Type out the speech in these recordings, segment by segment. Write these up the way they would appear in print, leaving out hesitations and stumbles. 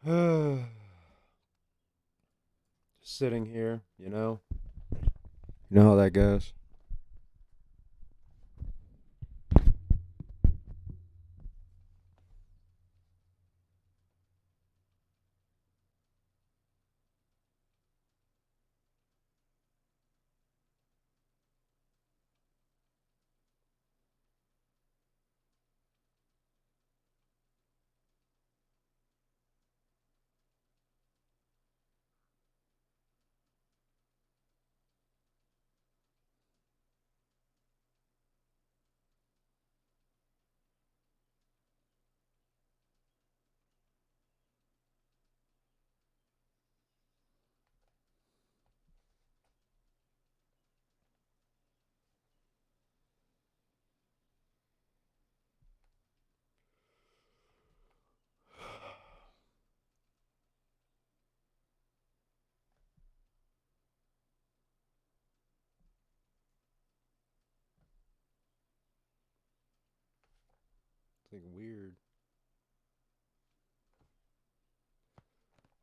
Just sitting here, You know how that goes. It's like weird.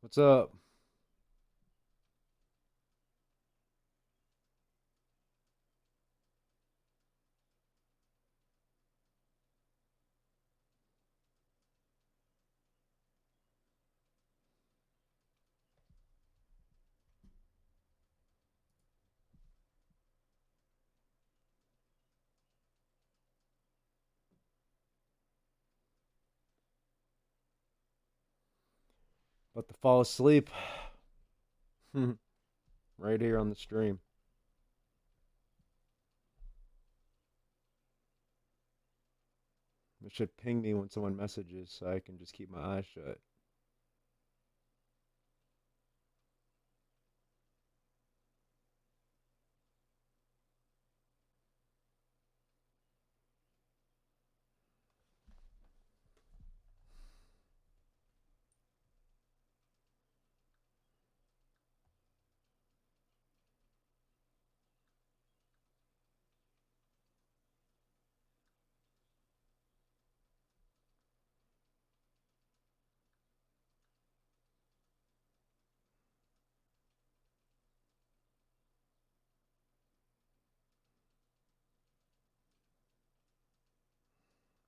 What's up? About to fall asleep. Right here on the stream. It should ping me when someone messages so I can just keep my eyes shut.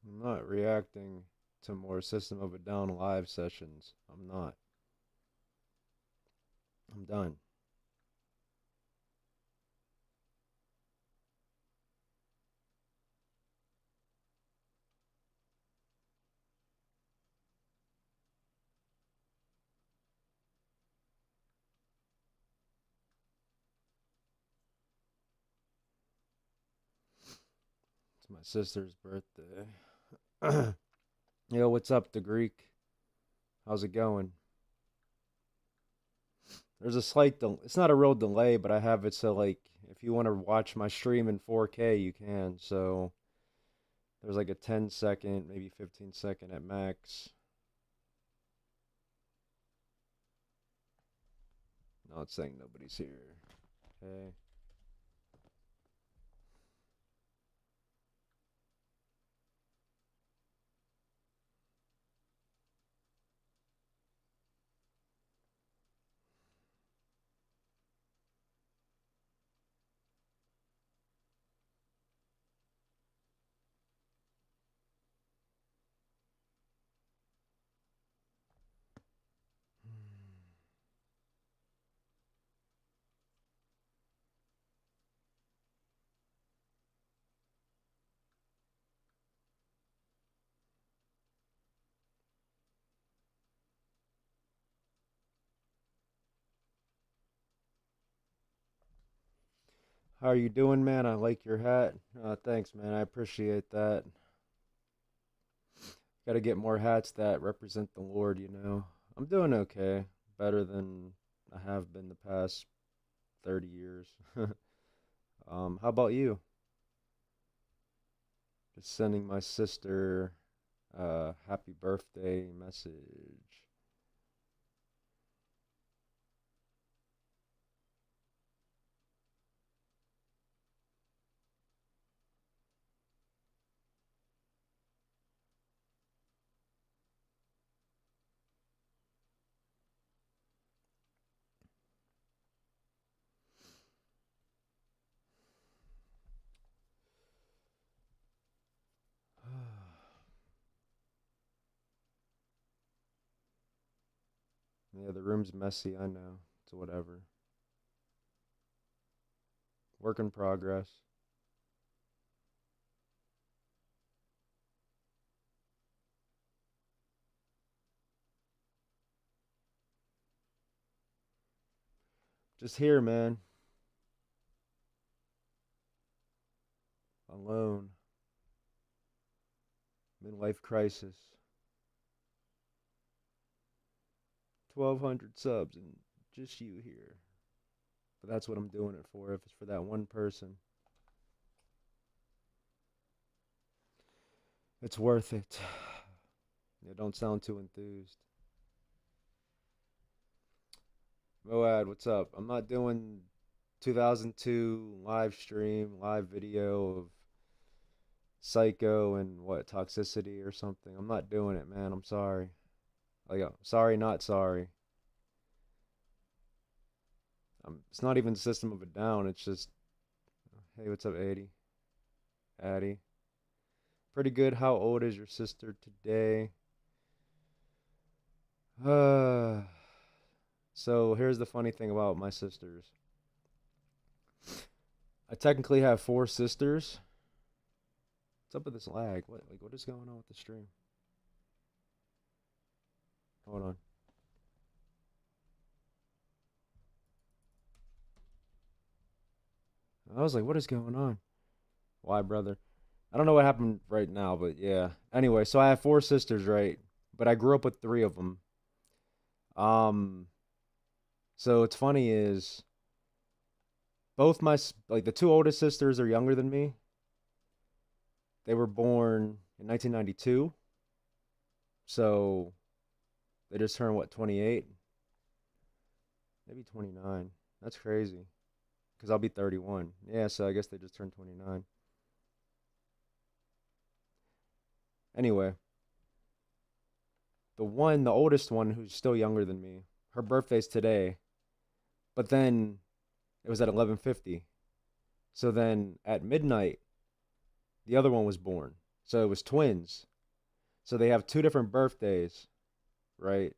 I'm not reacting to more System of a Down live sessions. I'm not. I'm done. It's my sister's birthday. Yo, what's up, the Greek? How's it going? There's a slight it's not a real delay, but I have it so like if you want to watch my stream in 4K, you can. So there's like a 10-second, maybe 15-second at max. No, it's saying nobody's here. Okay. How are you doing, man? I like your hat. Thanks, man. I appreciate that. Got to get more hats that represent the Lord. I'm doing okay. Better than I have been the past 30 years. How about you? Just sending my sister happy birthday message. Yeah, the room's messy, I know. It's whatever. Work in progress. Just here, man. Alone. Midlife crisis. 1,200 subs and just you here. But that's what I'm doing it for, if it's for that one person. It's worth it. Yeah, don't sound too enthused. Moad, what's up? I'm not doing 2002 live stream, live video of Psycho and what, toxicity or something. I'm not doing it, man. I'm sorry. Like, sorry, not sorry. It's not even System of a Down. It's just, hey, what's up, 80? Addy. Pretty good. How old is your sister today? So here's the funny thing about my sisters. I technically have four sisters. What's up with this lag? What is going on with the stream? Hold on. I was like, what is going on? Why, brother? I don't know what happened right now, but yeah. Anyway, so I have four sisters, right? But I grew up with three of them. Um, so what's funny is both like the two oldest sisters are younger than me. They were born in 1992, so they just turned what, 28, maybe 29. That's crazy because I'll be 31. Yeah, so I guess they just turned 29. Anyway, the oldest one, who's still younger than me, her birthday's today, but then it was at 11:50. So then at midnight, the other one was born. So it was twins. So they have two different birthdays, right?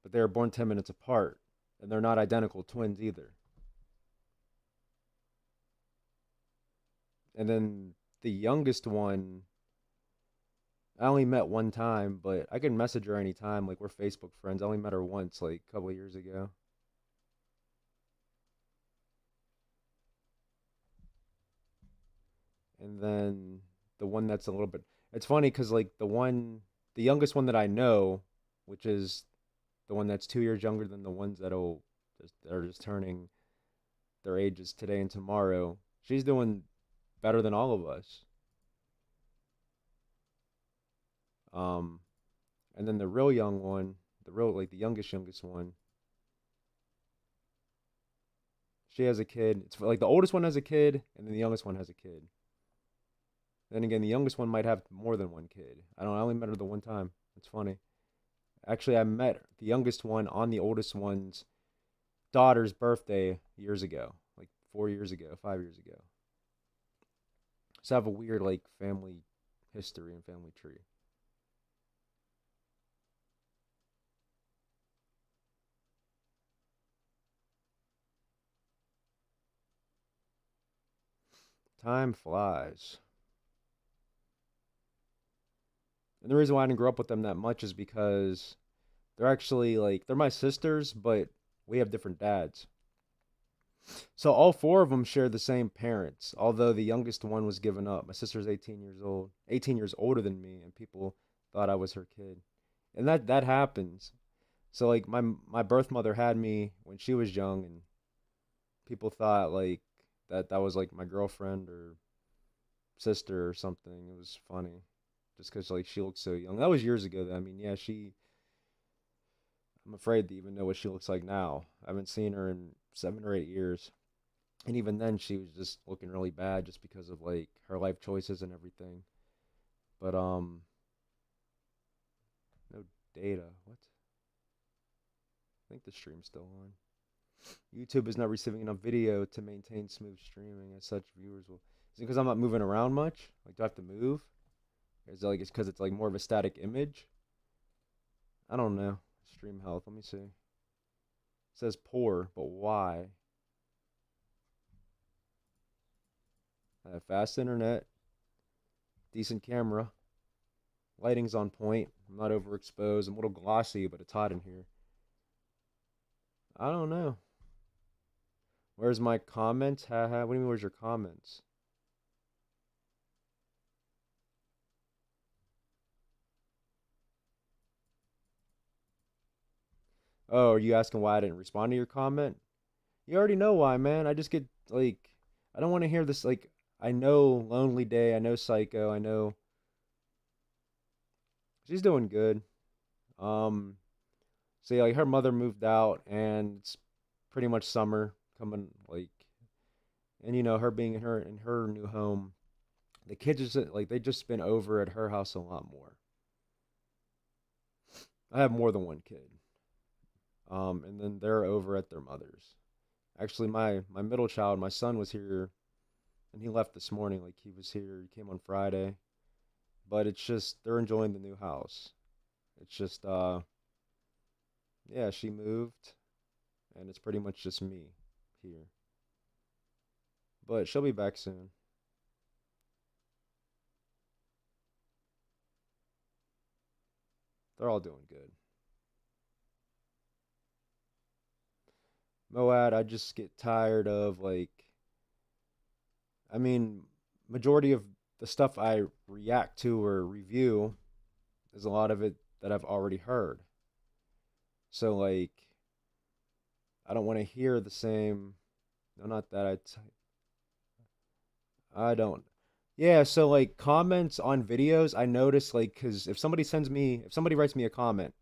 But they were born 10 minutes apart, and they're not identical twins either. And then the youngest one, I only met one time, but I can message her anytime. Like, we're Facebook friends. I only met her once, like a couple of years ago. And then the one that's a little bit, it's funny because like the youngest one that I know, which is the one that's 2 years younger than the ones that are just turning their ages today and tomorrow, she's doing better than all of us. Um, and then the real young one, the real like the youngest one, she has a kid. It's like the oldest one has a kid, and then the youngest one has a kid. Then again, the youngest one might have more than one kid. I don't know. I only met her the one time. It's funny. Actually, I met the youngest one on the oldest one's daughter's birthday years ago, like 4 years ago, 5 years ago. So I have a weird like family history and family tree. Time flies. And the reason why I didn't grow up with them that much is because they're actually like they're my sisters, but we have different dads. So all four of them share the same parents, although the youngest one was given up. My sister's 18 years old, 18 years older than me, and people thought I was her kid. And that happens. So like my birth mother had me when she was young, and people thought like that was like my girlfriend or sister or something. It was funny, just because like she looked so young. That was years ago though. I mean, yeah, she. I'm afraid to even know what she looks like now. I haven't seen her in 7 or 8 years, and even then, she was just looking really bad just because of like her life choices and everything. But no data. What? I think the stream's still on. YouTube is not receiving enough video to maintain smooth streaming. As such, viewers will. Is it because I'm not moving around much? Like, do I have to move? Is it like it's because it's like more of a static image? I don't know. Stream health. Let me see. It says poor, but why? I have fast internet, decent camera, lighting's on point. I'm not overexposed. I'm a little glossy, but it's hot in here. I don't know. Where's my comments? Haha. What do you mean, where's your comments? Oh, are you asking why I didn't respond to your comment? You already know why, man. I just get like, I don't want to hear this. Like, I know Lonely Day. I know Psycho. I know she's doing good. Um, so yeah, like her mother moved out, and it's pretty much summer coming. Like, and her being in her new home, the kids just like they just been over at her house a lot more. I have more than one kid. And then they're over at their mother's. Actually, my middle child, my son was here, and he left this morning. Like he was here, he came on Friday. But it's just they're enjoying the new house. It's just yeah, she moved, and it's pretty much just me here. But she'll be back soon. They're all doing good. Moad, I just get tired of like I mean, majority of the stuff I react to or review is a lot of it that I've already heard. So like I don't want to hear the same. No, not that I don't. Yeah, so like comments on videos, I notice like because if somebody writes me a comment,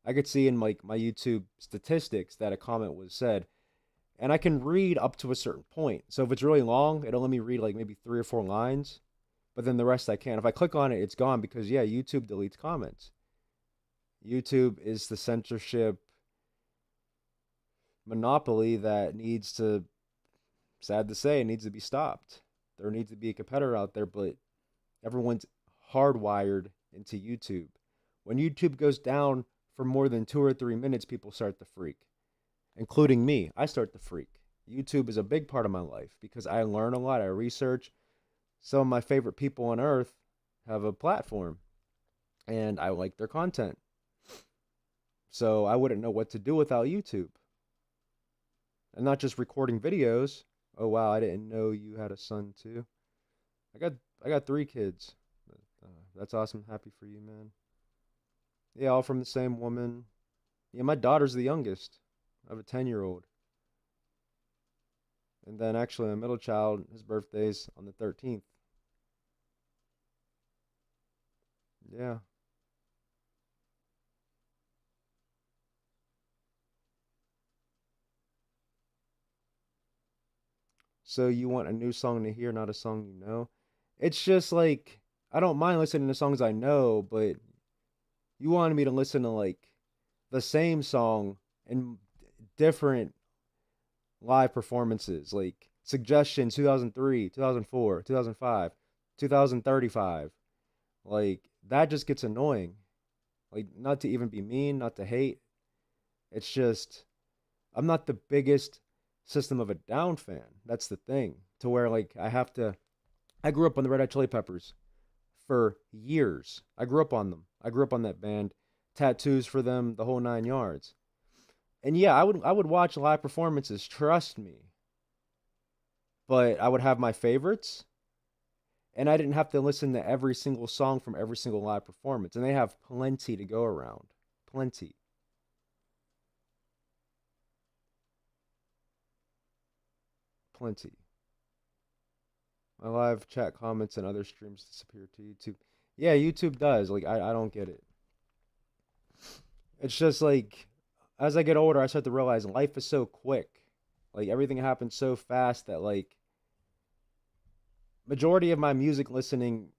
I could see in like my YouTube statistics that a comment was said, and I can read up to a certain point. So if it's really long, it'll let me read like maybe 3 or 4 lines, but then the rest I can't. If I click on it, it's gone because yeah, YouTube deletes comments. YouTube is the censorship monopoly that needs to, sad to say, it needs to be stopped. There needs to be a competitor out there, but everyone's hardwired into YouTube. When YouTube goes down for more than 2 or 3 minutes, people start to freak, including me. I start to freak. YouTube is a big part of my life because I learn a lot. I research. Some of my favorite people on earth have a platform, and I like their content. So I wouldn't know what to do without YouTube. And not just recording videos. Oh wow, I didn't know you had a son too. I got I got 3 kids. That's awesome. Happy for you, man. Yeah, all from the same woman. Yeah, my daughter's the youngest. I have a 10-year-old. And then actually my middle child, his birthday's on the 13th. Yeah. So you want a new song to hear, not a song you know? It's just like I don't mind listening to songs I know, but you wanted me to listen to like the same song in different live performances, like Suggestion 2003, 2004, 2005, 2035. Like that just gets annoying. Like not to even be mean, not to hate. It's just I'm not the biggest System of a Down fan. That's the thing. To where like I grew up on the Red Hot Chili Peppers for years. I grew up on them. I grew up on that band, tattoos for them, the whole 9 yards. And yeah, I would watch live performances, trust me. But I would have my favorites, and I didn't have to listen to every single song from every single live performance. And they have plenty to go around. Plenty. Plenty. My live chat comments and other streams disappear to YouTube. Yeah, YouTube does. Like I don't get it. It's just like as I get older, I start to realize life is so quick. Like everything happens so fast that like majority of my music listening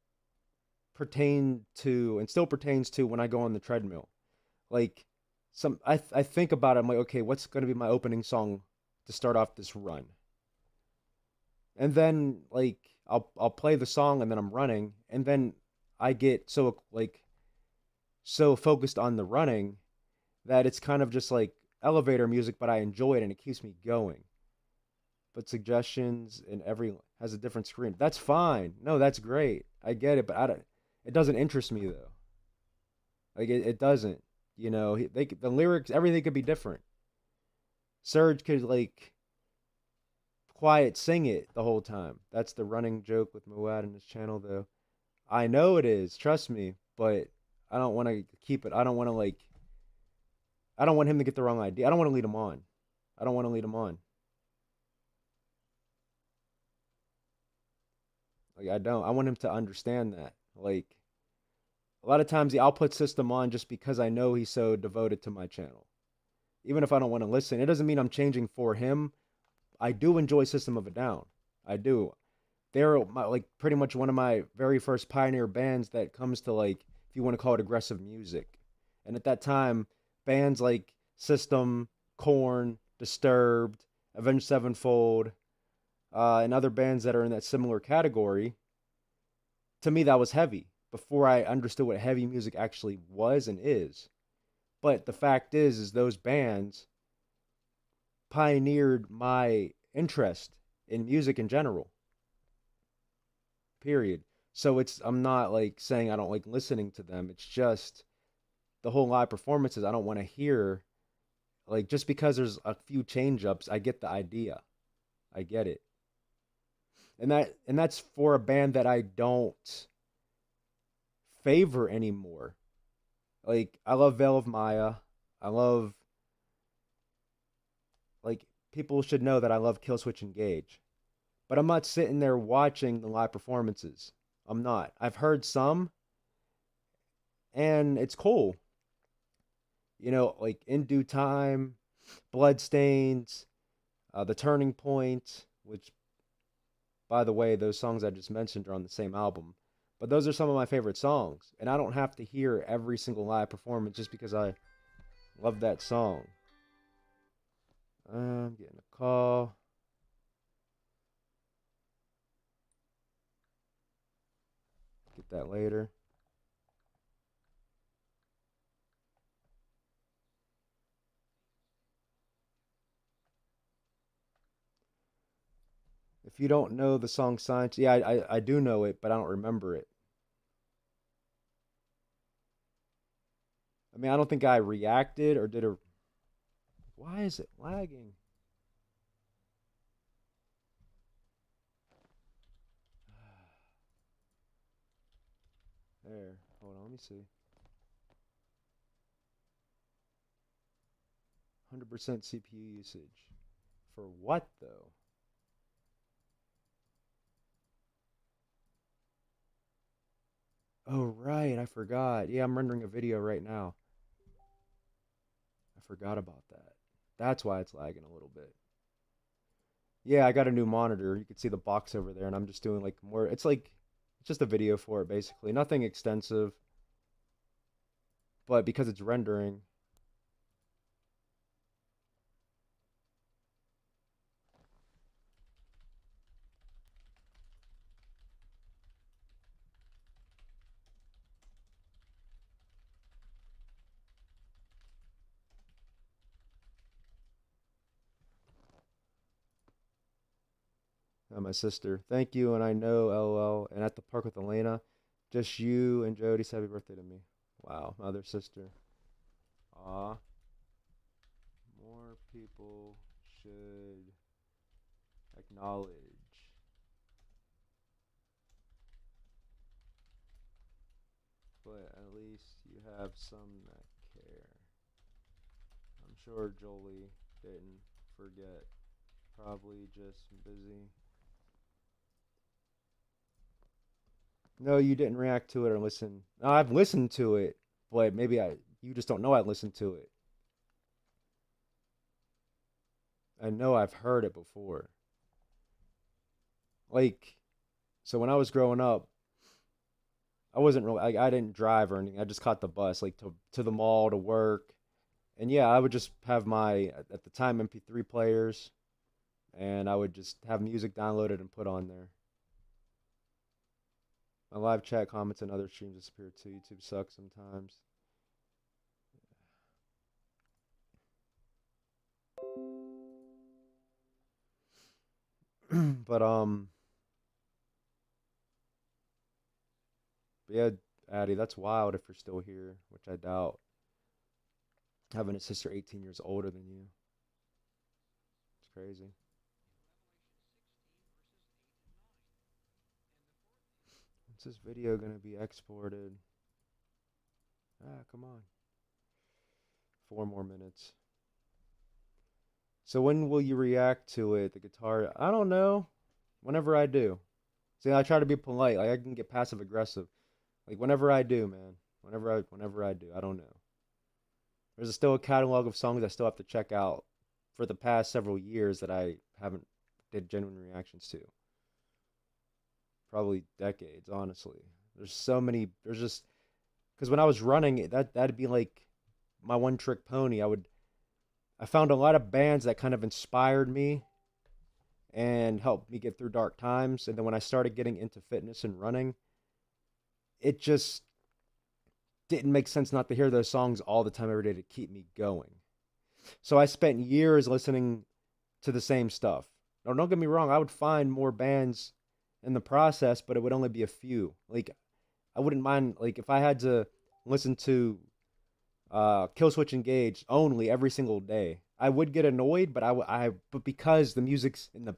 pertain to and still pertains to when I go on the treadmill. Like I think about it, I'm like, okay, what's gonna be my opening song to start off this run? And then like I'll play the song and then I'm running and then I get so like so focused on the running that it's kind of just like elevator music, but I enjoy it and it keeps me going. But suggestions and every has a different screen. That's fine. No, that's great. I get it, but I don't. It doesn't interest me though. Like it doesn't. You know, the lyrics, everything could be different. Serge could like quiet sing it the whole time. That's the running joke with Muad and his channel though. I know it is, trust me, but I don't want to keep it. I don't want to like I don't want him to get the wrong idea. I don't want to lead him on. I don't want to lead him on. Like I don't. I want him to understand that. Like a lot of times I'll put System on just because I know he's so devoted to my channel. Even if I don't want to listen, it doesn't mean I'm changing for him. I do enjoy System of a Down. I do. They're like pretty much one of my very first pioneer bands that comes to like if you want to call it aggressive music. And at that time, bands like System, Corn, Disturbed, Avenged Sevenfold, and other bands that are in that similar category, to me that was heavy before I understood what heavy music actually was and is. But the fact is those bands pioneered my interest in music in general. Period. So it's I'm not like saying I don't like listening to them. It's just the whole live performances I don't want to hear like just because there's a few change ups, I get the idea. I get it. And that's for a band that I don't favor anymore. Like I love Veil of Maya. I love like people should know that I love Killswitch Engage. But I'm not sitting there watching the live performances. I'm not. I've heard some and it's cool. You know, like In Due Time, Bloodstains, The Turning Point, which by the way, those songs I just mentioned are on the same album. But those are some of my favorite songs, and I don't have to hear every single live performance just because I love that song. I'm getting a call. Get that later. If you don't know the song Science, yeah, I do know it, but I don't remember it. I mean, I don't think I reacted or did a. Why is it lagging? There. Hold on, let me see. 100% CPU usage. For what though? Oh, right, I forgot. Yeah, I'm rendering a video right now. I forgot about that. That's why it's lagging a little bit. Yeah, I got a new monitor. You can see the box over there, and I'm just doing like more. It's just a video for it basically. Nothing extensive, but because it's rendering, my sister. Thank you, and I know LOL. And at the park with Elena, just you and Jody said happy birthday to me. Wow, my other sister. Aw, more people should acknowledge, but at least you have some that care. I'm sure Jolie didn't forget. Probably just busy. No, you didn't react to it or listen. No, I've listened to it, but maybe I you just don't know I listened to it. I know I've heard it before. Like so when I was growing up, I wasn't really I didn't drive or anything. I just caught the bus like to the mall to work. And yeah, I would just have my at the time MP3 players and I would just have music downloaded and put on there. My live chat comments and other streams disappear too. YouTube sucks sometimes. But yeah, Addie, that's wild if you're still here, which I doubt. Having a sister 18 years older than you. It's crazy. When's this video gonna be exported? Ah, come on. 4 more minutes. So when will you react to it? The guitar? I don't know. Whenever I do. See, I try to be polite. Like I can get passive aggressive. Like whenever I do, man. Whenever I do. I don't know. There's still a catalog of songs I still have to check out for the past several years that I haven't did genuine reactions to. Probably decades, honestly. There's so many. There's just because when I was running, that'd be like my one trick pony. I found a lot of bands that kind of inspired me and helped me get through dark times. And then when I started getting into fitness and running, it just didn't make sense not to hear those songs all the time every day to keep me going. So I spent years listening to the same stuff. Now, don't get me wrong, I would find more bands in the process, but it would only be a few. Like I wouldn't mind like if I had to listen to Killswitch Engage only every single day. I would get annoyed, but but because the music's in the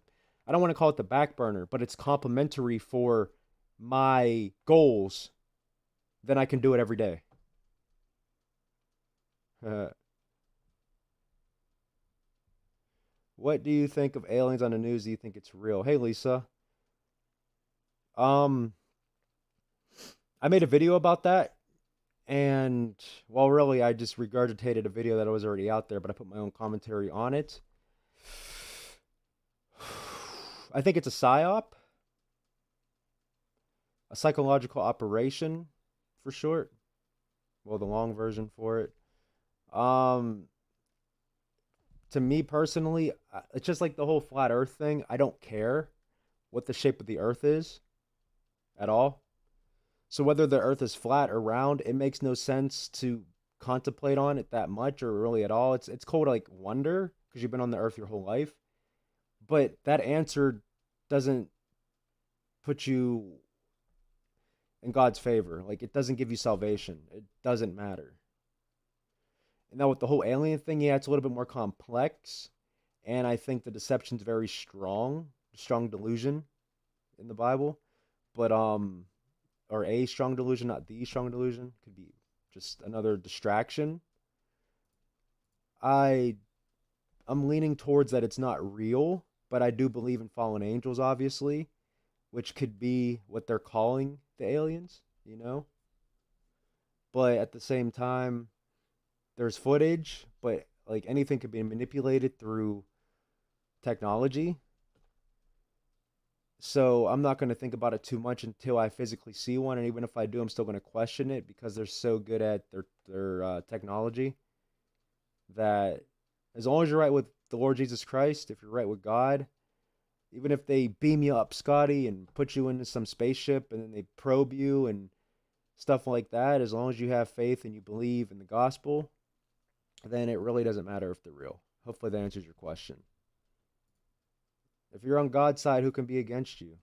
I don't want to call it the back burner, but it's complementary for my goals, then I can do it every day. What do you think of aliens on the news? Do you think it's real? Hey Lisa. Um I made a video about that and well really I just regurgitated a video that was already out there, but I put my own commentary on it. I think it's a psyop, a psychological operation for short. Well, the long version for it. Um, to me personally, it's just like the whole flat Earth thing. I don't care what the shape of the Earth is at all. So whether the Earth is flat or round, it makes no sense to contemplate on it that much or really at all. It's cool to like wonder because you've been on the Earth your whole life, but that answer doesn't put you in God's favor. Like it doesn't give you salvation. It doesn't matter. And now with the whole alien thing, yeah, it's a little bit more complex, and I think the deception's very strong, strong delusion in the Bible, but or a strong delusion, not the strong delusion, could be just another distraction. I I'm leaning towards that it's not real, but I do believe in fallen angels, obviously, which could be what they're calling the aliens, you know. But at the same time, there's footage, but like anything could be manipulated through technology. So I'm not going to think about it too much until I physically see one, and even if I do, I'm still going to question it because they're so good at their technology that as long as you're right with the Lord Jesus Christ, if you're right with God, even if they beam you up, Scotty, and put you into some spaceship and then they probe you and stuff like that, as long as you have faith and you believe in the gospel, then it really doesn't matter if they're real. Hopefully that answers your question. If you're on God's side, who can be against you?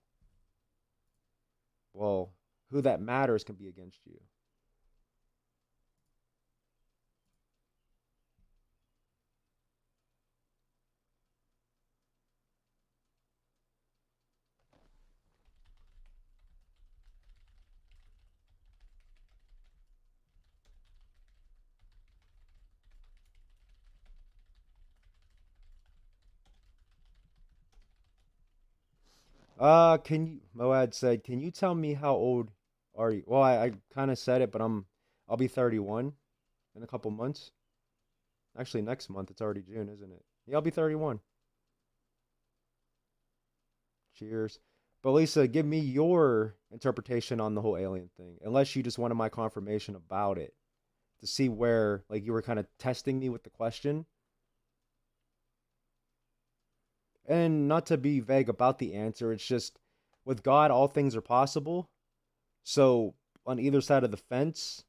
Well, who that matters can be against you. Can you, Moad said, can you tell me how old are you? Well, I kind of said it, but I'll be 31 in a couple months. Actually, next month. It's already June, isn't it? Yeah, I'll be 31. Cheers. But Lisa, give me your interpretation on the whole alien thing, unless you just wanted my confirmation about it to see where, like, you were kind of testing me with the question. And not to be vague about the answer, it's just with God, all things are possible. So on either side of the fence,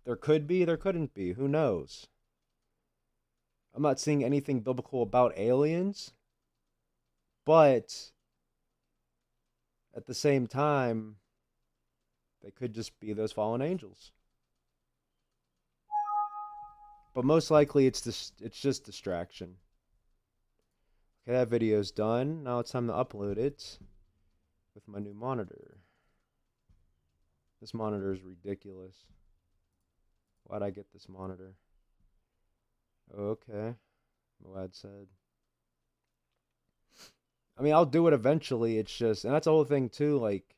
there could be, there couldn't be. Who knows? I'm not seeing anything biblical about aliens, But at the same time, they could just be those fallen angels. But most likely it's just distraction. Okay, that video's done. Now it's time to upload it with my new monitor. This monitor is ridiculous. Why'd I get this monitor? Okay. Moad said. I mean, I'll do it eventually. It's just, and that's the whole thing too. Like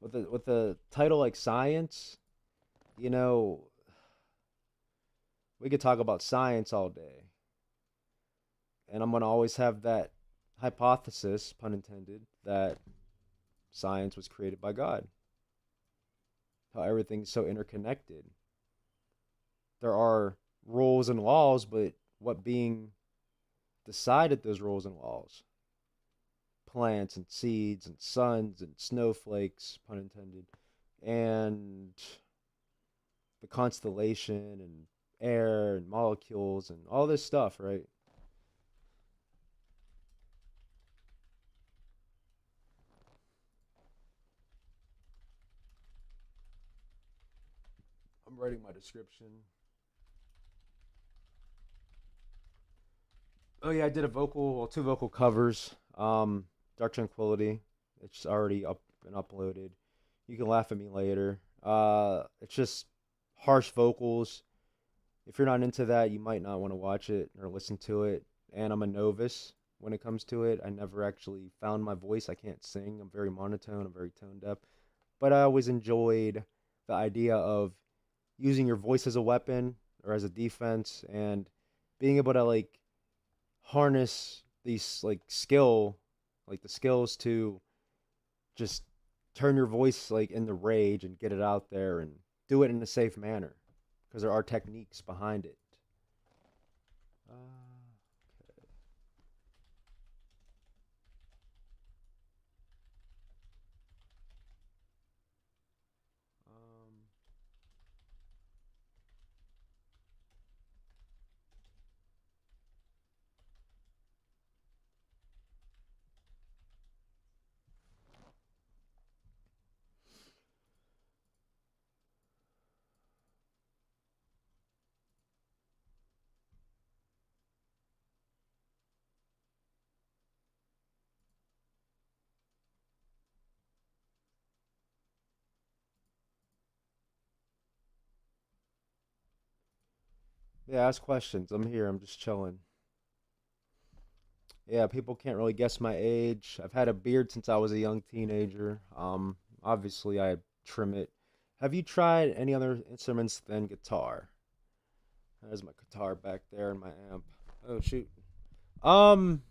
with the title like science, you know, we could talk about science all day, and I'm gonna always have that hypothesis, pun intended, that science was created by God. How everything's so interconnected. There are rules and laws, but what being decided those rules and laws? Plants and seeds and suns and snowflakes, pun intended, and the constellation and air and molecules and all this stuff, right? I'm writing my description. Oh yeah, I did a vocal, well, two vocal covers. Dark Tranquility. It's already up and uploaded. You can laugh at me later. It's just harsh vocals. If you're not into that, you might not want to watch it or listen to it. And I'm a novice when it comes to it. I never actually found my voice. I can't sing. I'm very monotone. I'm very tone deaf. But I always enjoyed the idea of using your voice as a weapon or as a defense and being able to like harness these like the skills to just turn your voice like into rage and get it out there and do it in a safe manner because there are techniques behind it. Uh, um, yeah, ask questions. I'm here. I'm just chilling. Yeah, people can't really guess my age. I've had a beard since I was a young teenager. Obviously I trim it. Have you tried any other instruments than guitar? There's my guitar back there and my amp. Oh shoot. Um,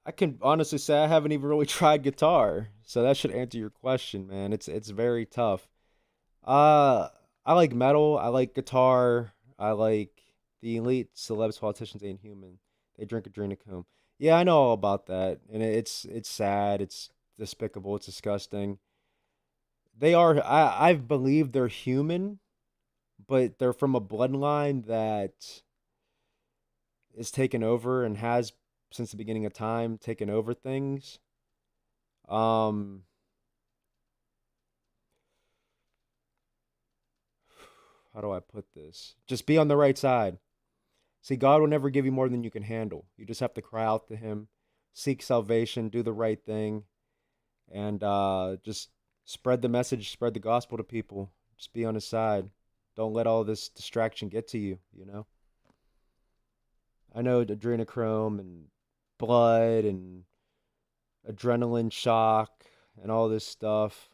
I can honestly say I haven't even really tried guitar, so that should answer your question, man. It's very tough. Uh, I like metal. I like guitar. I like the elite celebs, politicians ain't human. They drink adrenochrome. Yeah, I know all about that, and it's sad. It's despicable. It's disgusting. They are. I believe they're human, but they're from a bloodline that is taken over and has since the beginning of time taken over things. Um, how do I put this? Just be on the right side. See, God will never give you more than you can handle. You just have to cry out to Him, seek salvation, do the right thing, and just spread the message, spread the gospel to people. Just be on His side. Don't let all this distraction get to you, you know? I know adrenochrome and blood and adrenaline shock and all this stuff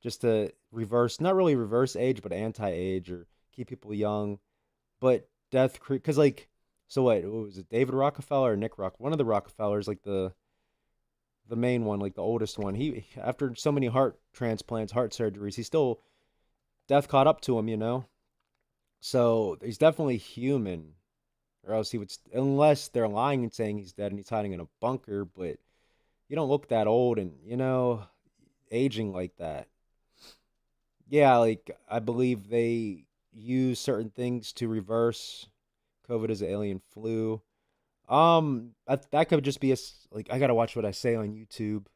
just to reverse, not really reverse age, but anti age or keep people young. But death, because like, so what was it, David Rockefeller or Nick Rock? One of the Rockefellers, like the main one, like the oldest one. He after so many heart transplants, heart surgeries, he still death caught up to him, you know. So he's definitely human, or else he would, unless they're lying and saying he's dead and he's hiding in a bunker. But you don't look that old, and aging like that. Yeah, like I believe they use certain things to reverse COVID as an alien flu. That could just be like I gotta watch what I say on YouTube.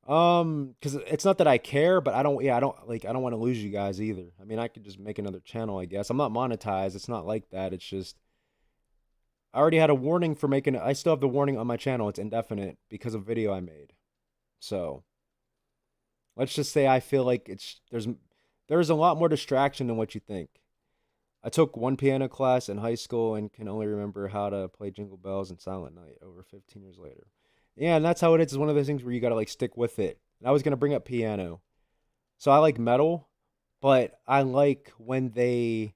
Because it's not that I care, but I don't. Yeah, I don't want to lose you guys either. I mean, I could just make another channel, I guess. I'm not monetized. It's not like that. It's just I already had a warning for making it. I still have the warning on my channel. It's indefinite because of a video I made. So let's just say I feel like there's a lot more distraction than what you think. I took one piano class in high school and can only remember how to play Jingle Bells and Silent Night over 15 years later. Yeah, and that's how it is. It's one of those things where you gotta like stick with it. And I was gonna bring up piano. So I like metal, but I like when they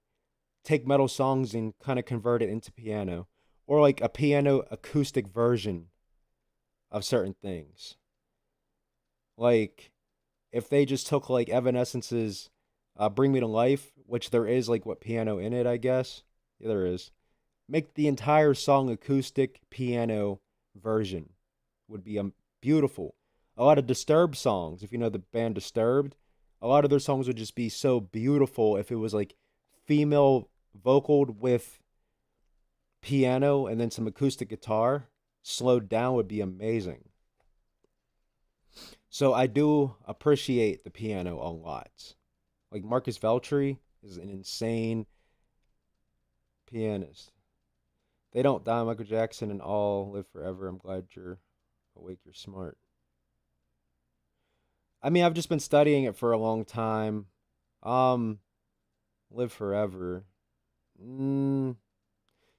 take metal songs and kind of convert it into piano. Or like a piano acoustic version of certain things. Like if they just took like Evanescence's Bring Me to Life, which there is like what piano in it, I guess. Yeah, there is. Make the entire song acoustic piano version would be beautiful. A lot of Disturbed songs, if you know the band Disturbed, a lot of their songs would just be so beautiful if it was like female vocaled with piano and then some acoustic guitar slowed down would be amazing. So I do appreciate the piano a lot. Like Marcus Veltri is an insane pianist. They don't die, Michael Jackson and all live forever. I'm glad you're awake, you're smart. I mean, I've just been studying it for a long time. Um, live forever. Mm,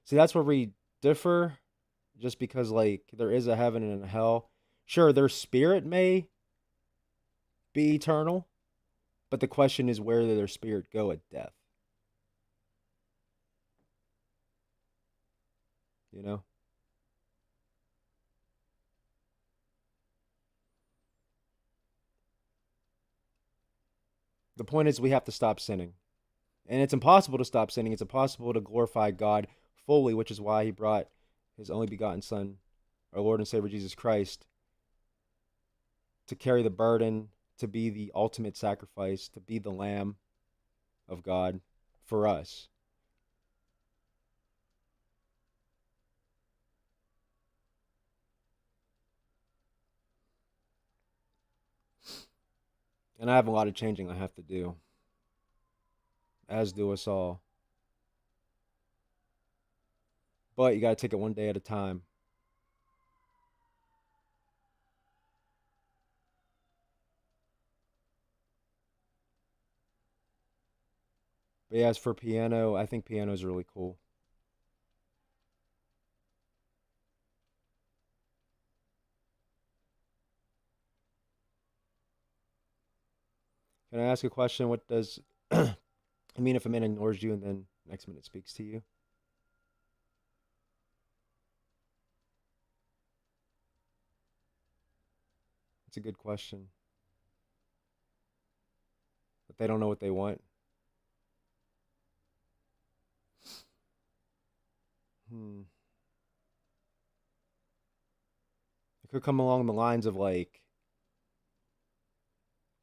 see, that's where we differ, just because like there is a heaven and a hell. Sure, their spirit may be eternal, but the question is where did their spirit go at death? You know? The point is we have to stop sinning. And it's impossible to stop sinning. It's impossible to glorify God fully, which is why he brought his only begotten Son, our Lord and Savior Jesus Christ, to carry the burden, to be the ultimate sacrifice, to be the Lamb of God for us. And I have a lot of changing I have to do, as do us all. But you got to take it one day at a time. But yeah, as for piano, I think piano is really cool. Can I ask a question? What does I mean if a man ignores you and then next minute speaks to you? It's a good question. But they don't know what they want. Hmm. It could come along the lines of like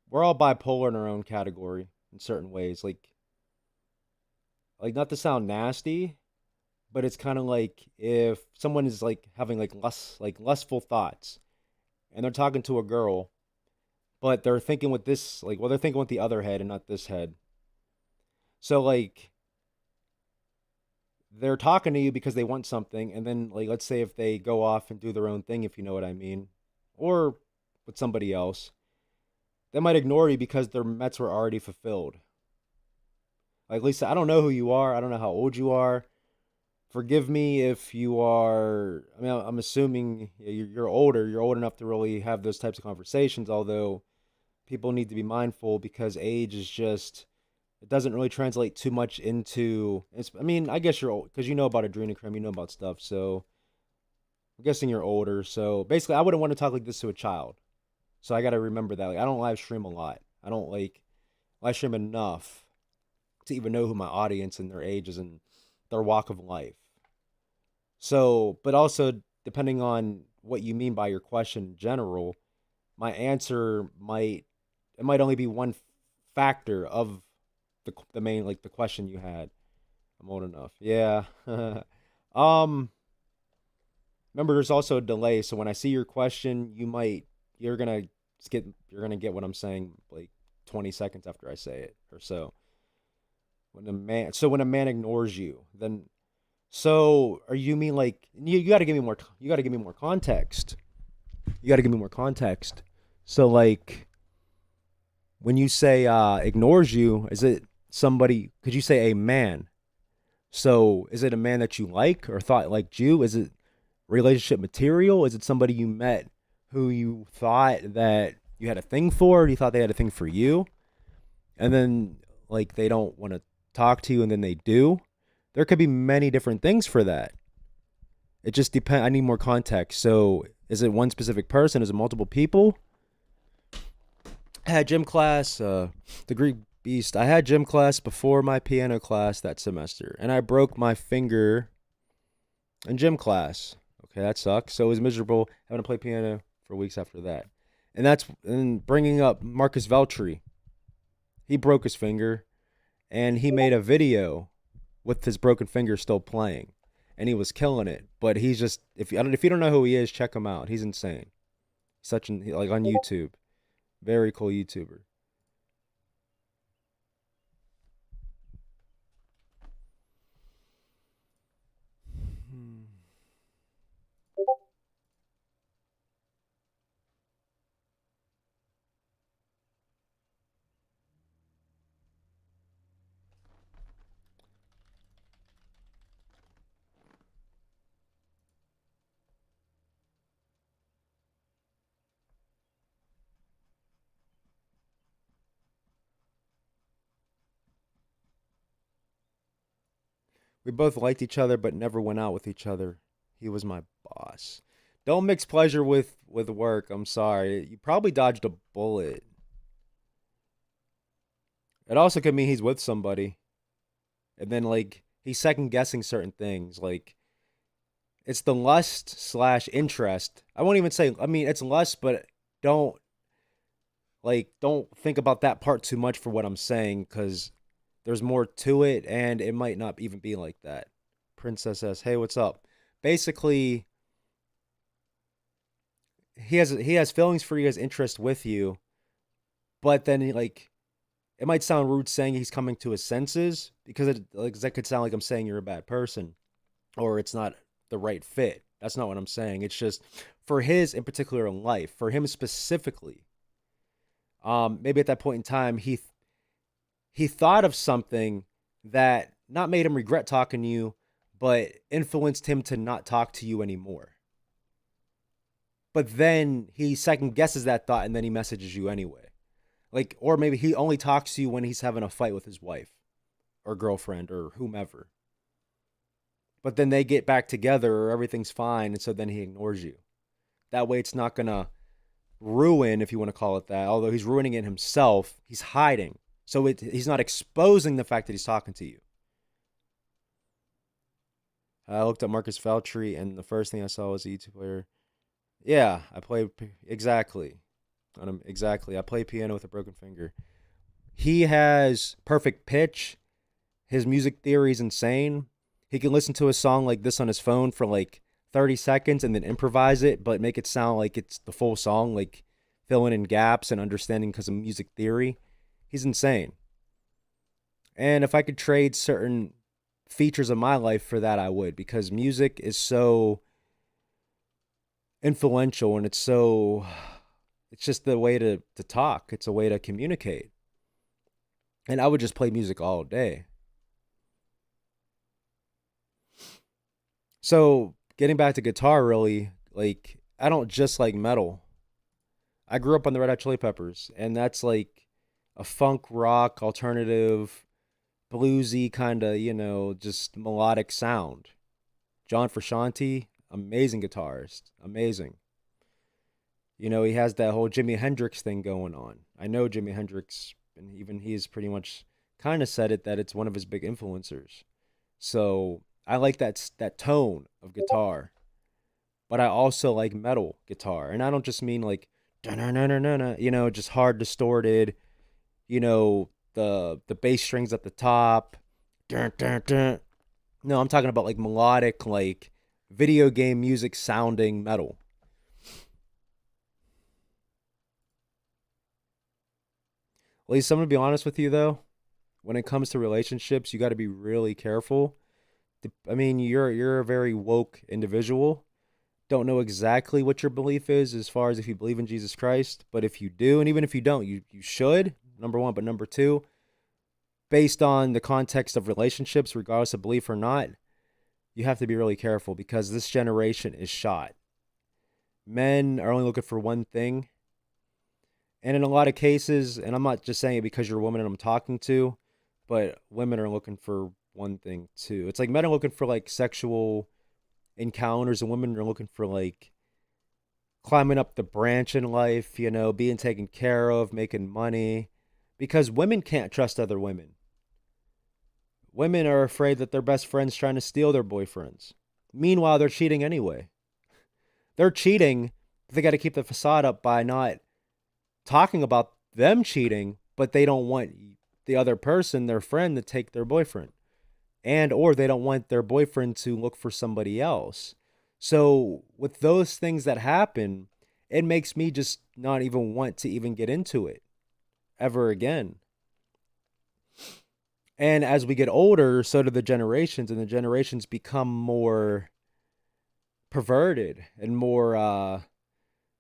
we're all bipolar in our own category in certain ways. Like not to sound nasty, but it's kind of like if someone is like having like lustful thoughts and they're talking to a girl, but they're thinking with this like well they're thinking with the other head and not this head. So like they're talking to you because they want something and then like let's say if they go off and do their own thing if you know what I mean or with somebody else, they might ignore you because their mets were already fulfilled. Like Lisa, I don't know who you are. I don't know how old you are. Forgive me if you are. I mean, I'm assuming you're older. You're old enough to really have those types of conversations. Although people need to be mindful because age is just it doesn't really translate too much into. I mean, I guess you're old because you know about adrenochrome, you know about stuff. So I'm guessing you're older. So basically, I wouldn't want to talk like this to a child. So I got to remember that. Like, I don't live stream a lot. I don't like live stream enough to even know who my audience and their age is and their walk of life. So, but also depending on what you mean by your question in general, my answer might it might only be one factor of the main like the question you had. I'm old enough. Yeah. Um, Remember, there's also a delay, so when I see your question, you're gonna you're gonna get what I'm saying like 20 seconds after I say it or so. When a man ignores you, then so are you mean like you got to give me more you got to give me more context. You got to give me more context. So like when you say ignores you, is it somebody? Could you say a man? So is it a man that you like or thought liked you? Is it relationship material? Is it somebody you met who you thought that you had a thing for? Or you thought they had a thing for you, and then like they don't want to talk to you, and then they do. There could be many different things for that. It just depends. I need more context. So is it one specific person? Is it multiple people? I had gym class, the Greek Beast. I had gym class before my piano class that semester, and I broke my finger in gym class. Okay, that sucks. So it was miserable having to play piano for weeks after that. And bringing up Marcus Veltri. He broke his finger, and he made a video with his broken finger still playing, and he was killing it. But he's just if you don't know who he is, check him out. He's insane. Such an like on YouTube, very cool YouTuber. Hmm. We both liked each other, but never went out with each other. He was my boss. Don't mix pleasure with work. I'm sorry. You probably dodged a bullet. It also could mean he's with somebody, and then like he's second guessing certain things. Like it's the lust slash interest. I won't even say. I mean, it's lust, but don't don't think about that part too much for what I'm saying because there's more to it, and it might not even be like that. Princess says, "Hey, what's up?" Basically, he has feelings for you, has interest with you, but then like it might sound rude saying he's coming to his senses because it like that could sound like I'm saying you're a bad person or it's not the right fit. That's not what I'm saying. It's just for his in particular in life, for him specifically. Maybe at that point in time he thought of something that not made him regret talking to you, but influenced him to not talk to you anymore. But then he second guesses that thought and then he messages you anyway. Like, or maybe he only talks to you when he's having a fight with his wife or girlfriend or whomever. But then they get back together or everything's fine. And so then he ignores you. That way it's not going to ruin, if you want to call it that, although he's ruining it himself, he's hiding. So he's not exposing the fact that he's talking to you. I looked at Marcus Feltry, and the first thing I saw was a YouTube player. Yeah, I play exactly. Exactly. I play piano with a broken finger. He has perfect pitch. His music theory is insane. He can listen to a song like this on his phone for like 30 seconds and then improvise it, but make it sound like it's the full song, like filling in gaps and understanding because of music theory. He's insane. And if I could trade certain features of my life for that, I would, because music is so influential and it's just the way to talk. It's a way to communicate. And I would just play music all day. So getting back to guitar, really, like I don't just like metal. I grew up on the Red Hot Chili Peppers, and that's like a funk rock alternative bluesy kind of just melodic sound. John Frusciante, amazing guitarist, amazing. He has that whole Jimi Hendrix thing going on. I know Jimi Hendrix, and even he's pretty much kind of said it that it's one of his big influencers. So I like that tone of guitar, but I also like metal guitar, and I don't just mean like just hard distorted, the bass strings at the top, dun, dun, dun, No, I'm talking about like melodic, like video game music sounding metal. At least I'm gonna be honest with you though. When it comes to relationships, you got to be really careful. I mean, you're a very woke individual. Don't know exactly what your belief is as far as if you believe in Jesus Christ, but if you do, and even if you don't, you should. Number one, but number two, based on the context of relationships, regardless of belief or not, you have to be really careful because this generation is shot. Men are only looking for one thing. And in a lot of cases, and I'm not just saying it because you're a woman and I'm talking to, but women are looking for one thing too. It's like men are looking for like sexual encounters and women are looking for like climbing up the branch in life, being taken care of, making money. Because women can't trust other women. Women are afraid that their best friend's trying to steal their boyfriends. Meanwhile, they're cheating anyway. They're cheating, but they got to keep the facade up by not talking about them cheating, but they don't want the other person, their friend, to take their boyfriend. And or they don't want their boyfriend to look for somebody else. So with those things that happen, it makes me just not even want to even get into it ever again. And as we get older, so do the generations, and the generations become more perverted and more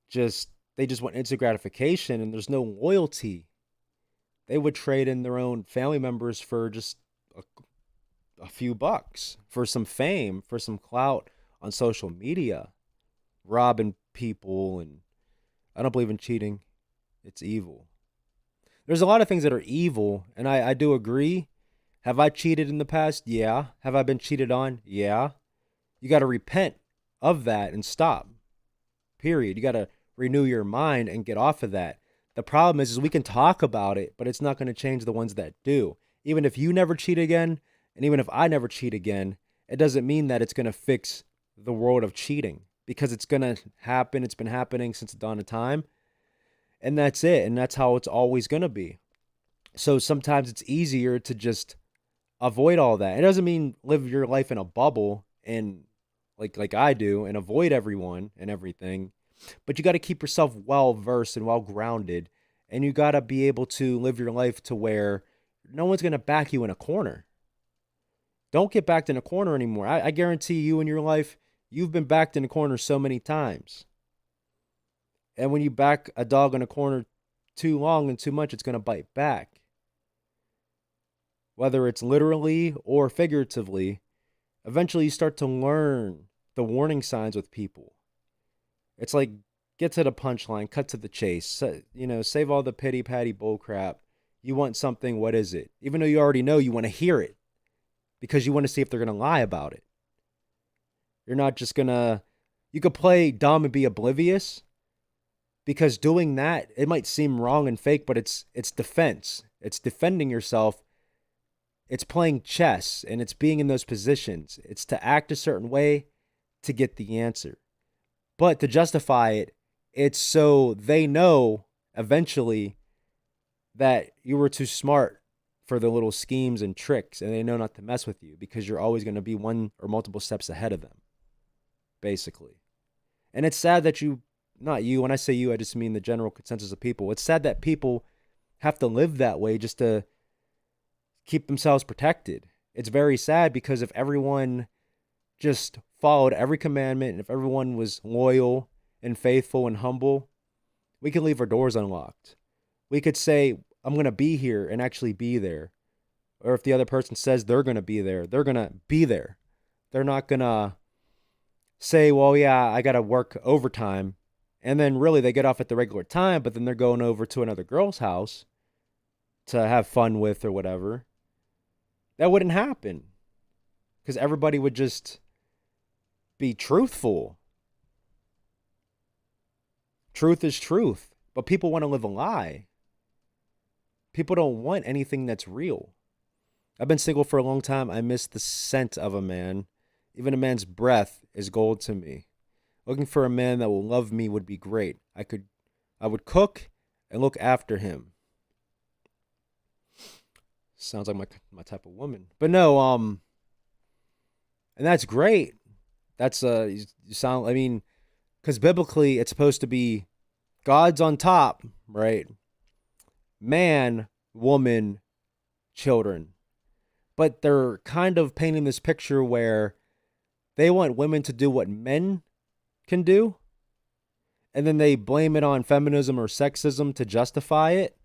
just they just want instant gratification and there's no loyalty. They would trade in their own family members for just a, a few bucks, for some fame, for some clout on social media, robbing people. And I don't believe in cheating. It's evil. There's a lot of things that are evil, and I do agree. Have I cheated in the past? Yeah. Have I been cheated on? Yeah. You got to repent of that and stop. Period. You got to renew your mind and get off of that. The problem is we can talk about it, but it's not going to change the ones that do. Even if you never cheat again, and even if I never cheat again, it doesn't mean that it's going to fix the world of cheating because it's going to happen. It's been happening since the dawn of time. And that's it. And that's how it's always going to be. So sometimes it's easier to just avoid all that. It doesn't mean live your life in a bubble and like I do and avoid everyone and everything. But you got to keep yourself well versed and well grounded, and you got to be able to live your life to where no one's going to back you in a corner. Don't get backed in a corner anymore. I guarantee you in your life, you've been backed in a corner so many times. And when you back a dog in a corner too long and too much, it's going to bite back. Whether it's literally or figuratively, eventually you start to learn the warning signs with people. It's like get to the punchline, cut to the chase. Save all the pity patty bull crap. You want something, what is it? Even though you already know, you want to hear it because you want to see if they're going to lie about it. You're not just going to, you could play dumb and be oblivious because doing that, it might seem wrong and fake, but it's defense. It's defending yourself. It's playing chess and it's being in those positions. It's to act a certain way to get the answer. But to justify it, it's so they know eventually that you were too smart for the little schemes and tricks, and they know not to mess with you because you're always going to be one or multiple steps ahead of them, basically. And it's sad that not you, when I say you, I just mean the general consensus of people. It's sad that people have to live that way just to keep themselves protected. It's very sad because if everyone just followed every commandment and if everyone was loyal and faithful and humble, we could leave our doors unlocked. We could say, I'm going to be here and actually be there. Or if the other person says they're going to be there, they're going to be there. They're not going to say, well, yeah, I got to work overtime. And then really they get off at the regular time, but then they're going over to another girl's house to have fun with or whatever. That wouldn't happen because everybody would just be truthful. Truth is truth, but people want to live a lie. People don't want anything that's real. I've been single for a long time. I miss the scent of a man. Even a man's breath is gold to me. Looking for a man that will love me would be great. I would cook and look after him. Sounds like my type of woman. But no, And that's great. That's you sound. I mean, because biblically it's supposed to be God's on top, right? Man, woman, children. But they're kind of painting this picture where they want women to do what men can do, and then they blame it on feminism or sexism to justify it.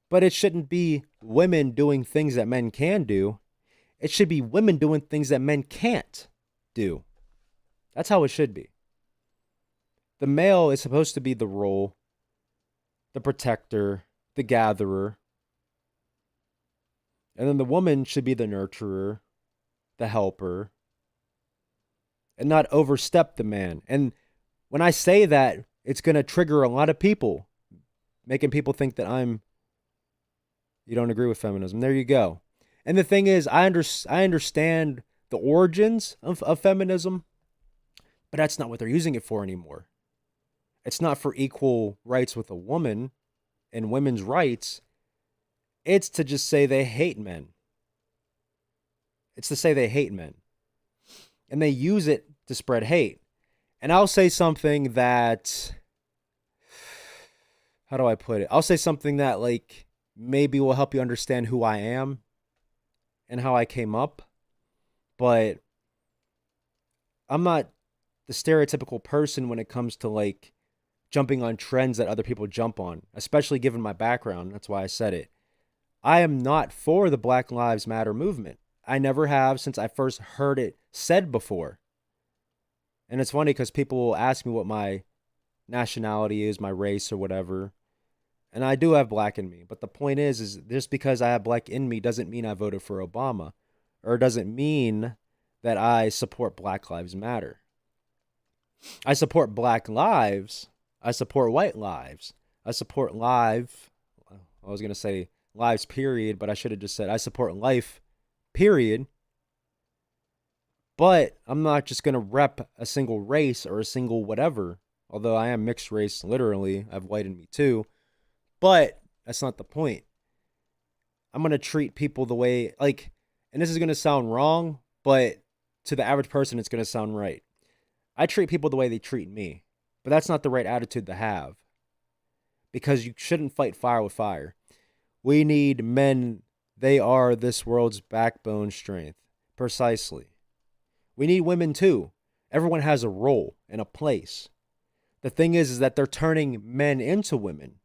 But it shouldn't be women doing things that men can do. It should be women doing things that men can't do. That's how it should be. The male is supposed to be the role, the protector, the gatherer. And then the woman should be the nurturer, the helper, and not overstep the man. And when I say that, it's going to trigger a lot of people, making people think that you don't agree with feminism. There you go. And the thing is, I understand the origins of feminism, but that's not what they're using it for anymore. It's not for equal rights with a woman and women's rights. It's to just say they hate men. It's to say they hate men. And they use it to spread hate. And I'll say something that, how do I put it? I'll say something that like maybe will help you understand who I am and how I came up. But I'm not the stereotypical person when it comes to like jumping on trends that other people jump on, especially given my background. That's why I said it. I am not for the Black Lives Matter movement. I never have since I first heard it said before. And it's funny because people will ask me what my nationality is, my race or whatever. And I do have black in me. But the point is just because I have black in me doesn't mean I voted for Obama. Or doesn't mean that I support Black Lives Matter. I support black lives. I support white lives. I support I was going to say lives period, but I should have just said I support life period. But I'm not just going to rep a single race or a single whatever. Although I am mixed race, literally. I have white in me too. But that's not the point. I'm going to treat people the way, like, and this is going to sound wrong, but to the average person, it's going to sound right. I treat people the way they treat me. But that's not the right attitude to have. Because you shouldn't fight fire with fire. We need men. They are this world's backbone strength. Precisely. We need women too. Everyone has a role and a place. The thing is that they're turning men into women.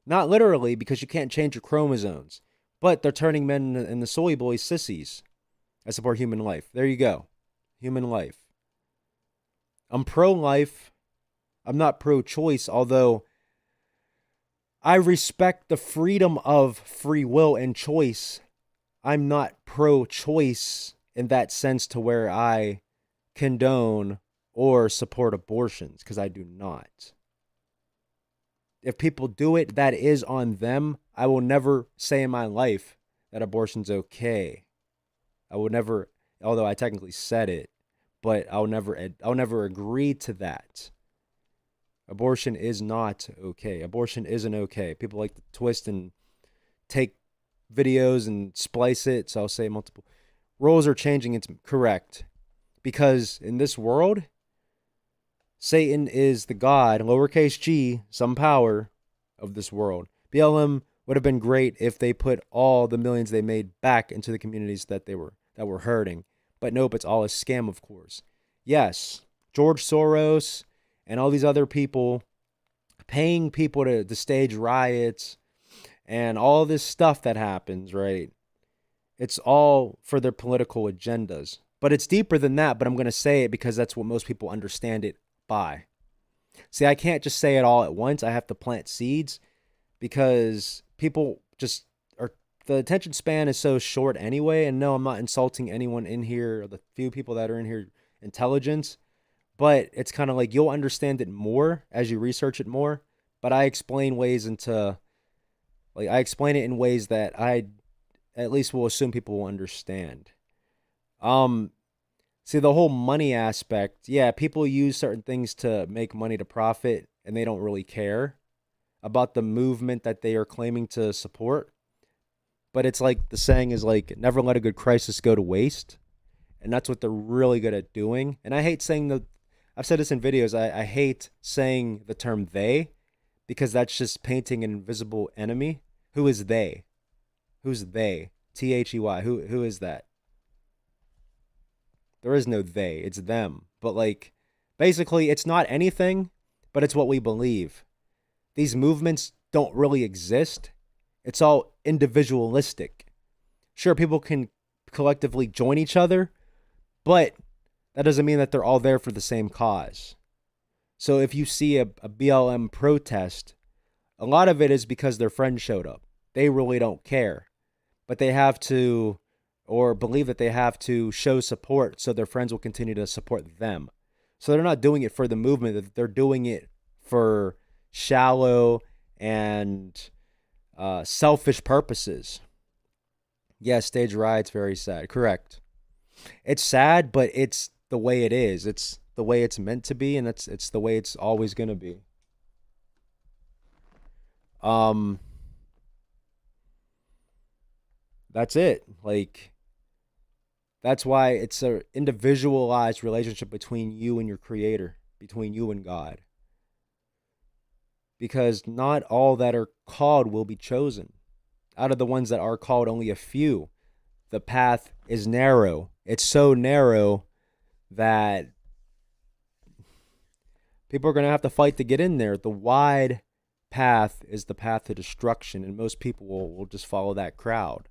Not literally, because you can't change your chromosomes. But they're turning men into soy boys, sissies. I support human life. There you go. Human life. I'm pro-life. I'm not pro-choice, although I respect the freedom of free will and choice. I'm not pro-choice in that sense to where I condone or support abortions, because I do not. If people do it, that is on them. I will never say in my life that abortion's okay. I would never, although I technically said it, but I'll never agree to that. Abortion is not okay. Abortion isn't okay. People like to twist and take videos and splice it. So I'll say multiple. Roles are changing. It's correct. Because in this world, Satan is the God, lowercase g, some power of this world. BLM would have been great if they put all the millions they made back into the communities that were hurting. But nope, it's all a scam, of course. Yes, George Soros and all these other people paying people to stage riots and all this stuff that happens, right? It's all for their political agendas. But it's deeper than that, but I'm going to say it because that's what most people understand it by. See, I can't just say it all at once. I have to plant seeds because people just are, the attention span is so short anyway. And no, I'm not insulting anyone in here, or the few people that are in here, intelligence. But it's kind of like you'll understand it more as you research it more. But I explain it in ways that I at least will assume people will understand. See, the whole money aspect, yeah, people use certain things to make money to profit, and they don't really care about the movement that they are claiming to support. But it's like the saying is like, never let a good crisis go to waste. and that's what they're really good at doing. And I hate saying I've said this in videos, I hate saying the term they, because that's just painting an invisible enemy. Who is they? Who's they? THEY. Who is that? There is no they, it's them. But like, basically, it's not anything, but it's what we believe. These movements don't really exist. It's all individualistic. Sure, people can collectively join each other, but that doesn't mean that they're all there for the same cause. So if you see a BLM protest, a lot of it is because their friend showed up. They really don't care, but they have to, or believe that they have to, show support so their friends will continue to support them. So they're not doing it for the movement, they're doing it for shallow and selfish purposes. Yes, stage riot's very sad. Correct. It's sad, but it's the way it is. It's the way it's meant to be, and it's the way it's always gonna be. Um, that's it. Like, that's why it's a individualized relationship between you and your creator, between you and God. Because not all that are called will be chosen. Out of the ones that are called, only a few. The path is narrow. It's so narrow that people are going to have to fight to get in there. The wide path is the path to destruction, and most people will just follow that crowd.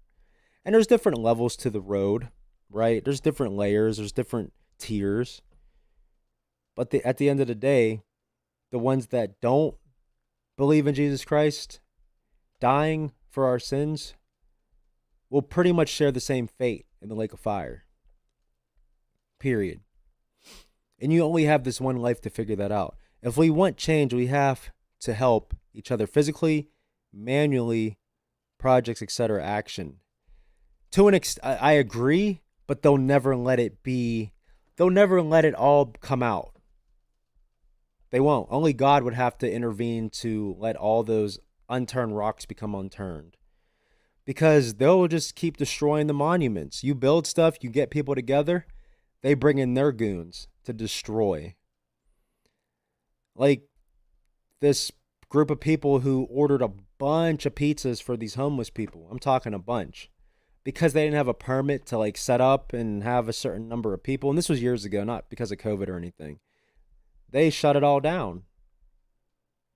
And there's different levels to the road, right? There's different layers, there's different tiers. But at the end of the day, the ones that don't believe in Jesus Christ dying for our sins will pretty much share the same fate in the lake of fire. Period. And you only have this one life to figure that out. If we want change, we have to help each other physically, manually, projects, etc., action. To an I agree, but they'll never let it be. They'll never let it all come out. They won't. Only God would have to intervene to let all those unturned rocks become unturned. Because they'll just keep destroying the monuments. You build stuff, you get people together, they bring in their goons to destroy. Like this group of people who ordered a bunch of pizzas for these homeless people. I'm talking a bunch. Because they didn't have a permit to like set up and have a certain number of people. And this was years ago, not because of COVID or anything. They shut it all down.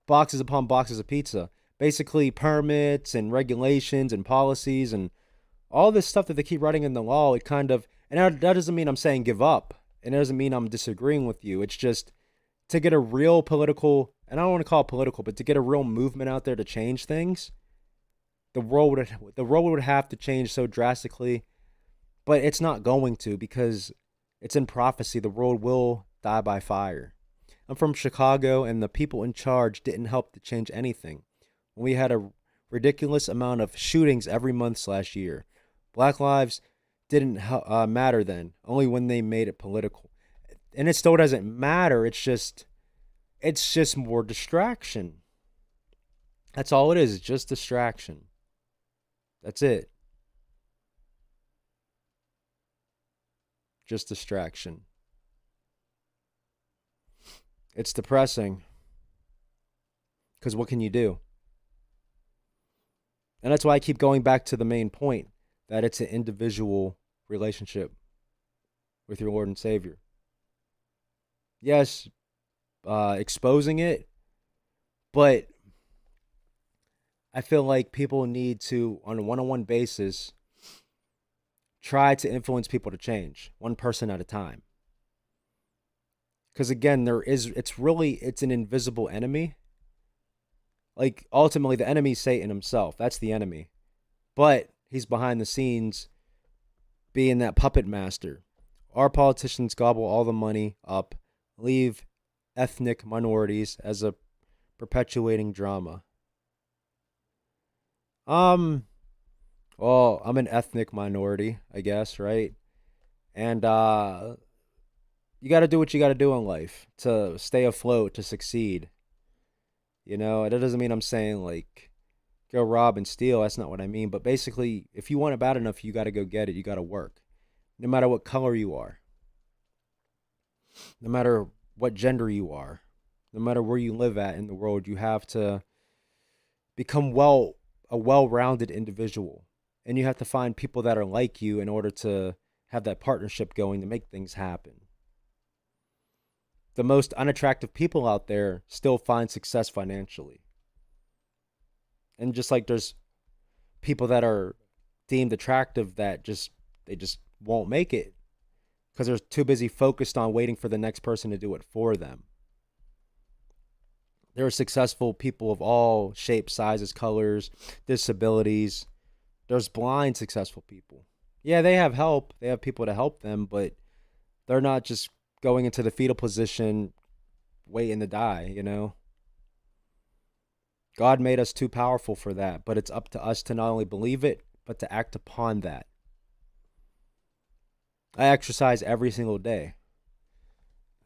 Boxes upon boxes of pizza. Basically permits and regulations and policies and all this stuff that they keep writing in the law. It kind of, and that doesn't mean I'm saying give up. And it doesn't mean I'm disagreeing with you. It's just to get a real political, and I don't want to call it political, but to get a real movement out there to change things, the world would have to change so drastically. But it's not going to, because it's in prophecy. The world will die by fire. I'm from Chicago, and the people in charge didn't help to change anything. We had a ridiculous amount of shootings every month/year. Black lives didn't matter then, only when they made it political. And it still doesn't matter. It's just more distraction. That's all it is. It's just distraction. That's it. Just distraction. It's depressing. Because what can you do? And that's why I keep going back to the main point, that it's an individual relationship with your Lord and Savior. Yes, exposing it, but I feel like people need to, on a one-on-one basis, try to influence people to change, one person at a time. Because again, it's an invisible enemy. Like, ultimately, the enemy is Satan himself. That's the enemy. But he's behind the scenes being that puppet master. Our politicians gobble all the money up, leave ethnic minorities as a perpetuating drama. Well, I'm an ethnic minority, I guess, right? And you got to do what you got to do in life to stay afloat, to succeed. You know, that doesn't mean I'm saying like go rob and steal. That's not what I mean. But basically, if you want it bad enough, you got to go get it. You got to work. no matter what color you are, no matter what gender you are, no matter where you live at in the world, you have to become a well-rounded individual. And you have to find people that are like you in order to have that partnership going to make things happen. The most unattractive people out there still find success financially. And just like there's people that are deemed attractive that they just won't make it because they're too busy focused on waiting for the next person to do it for them. There are successful people of all shapes, sizes, colors, disabilities. There's blind successful people. Yeah, they have help. They have people to help them, but they're not just going into the fetal position waiting to die, you know? God made us too powerful for that, but it's up to us to not only believe it, but to act upon that. I exercise every single day.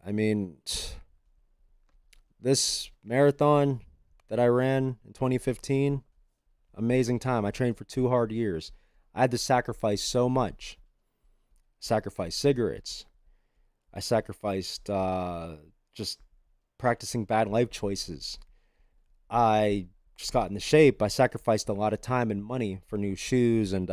I mean, this marathon that I ran in 2015, amazing time. I trained for 2 hard years. I had to sacrifice so much. Sacrifice cigarettes. I sacrificed just practicing bad life choices. I just got into shape. I sacrificed a lot of time and money for new shoes and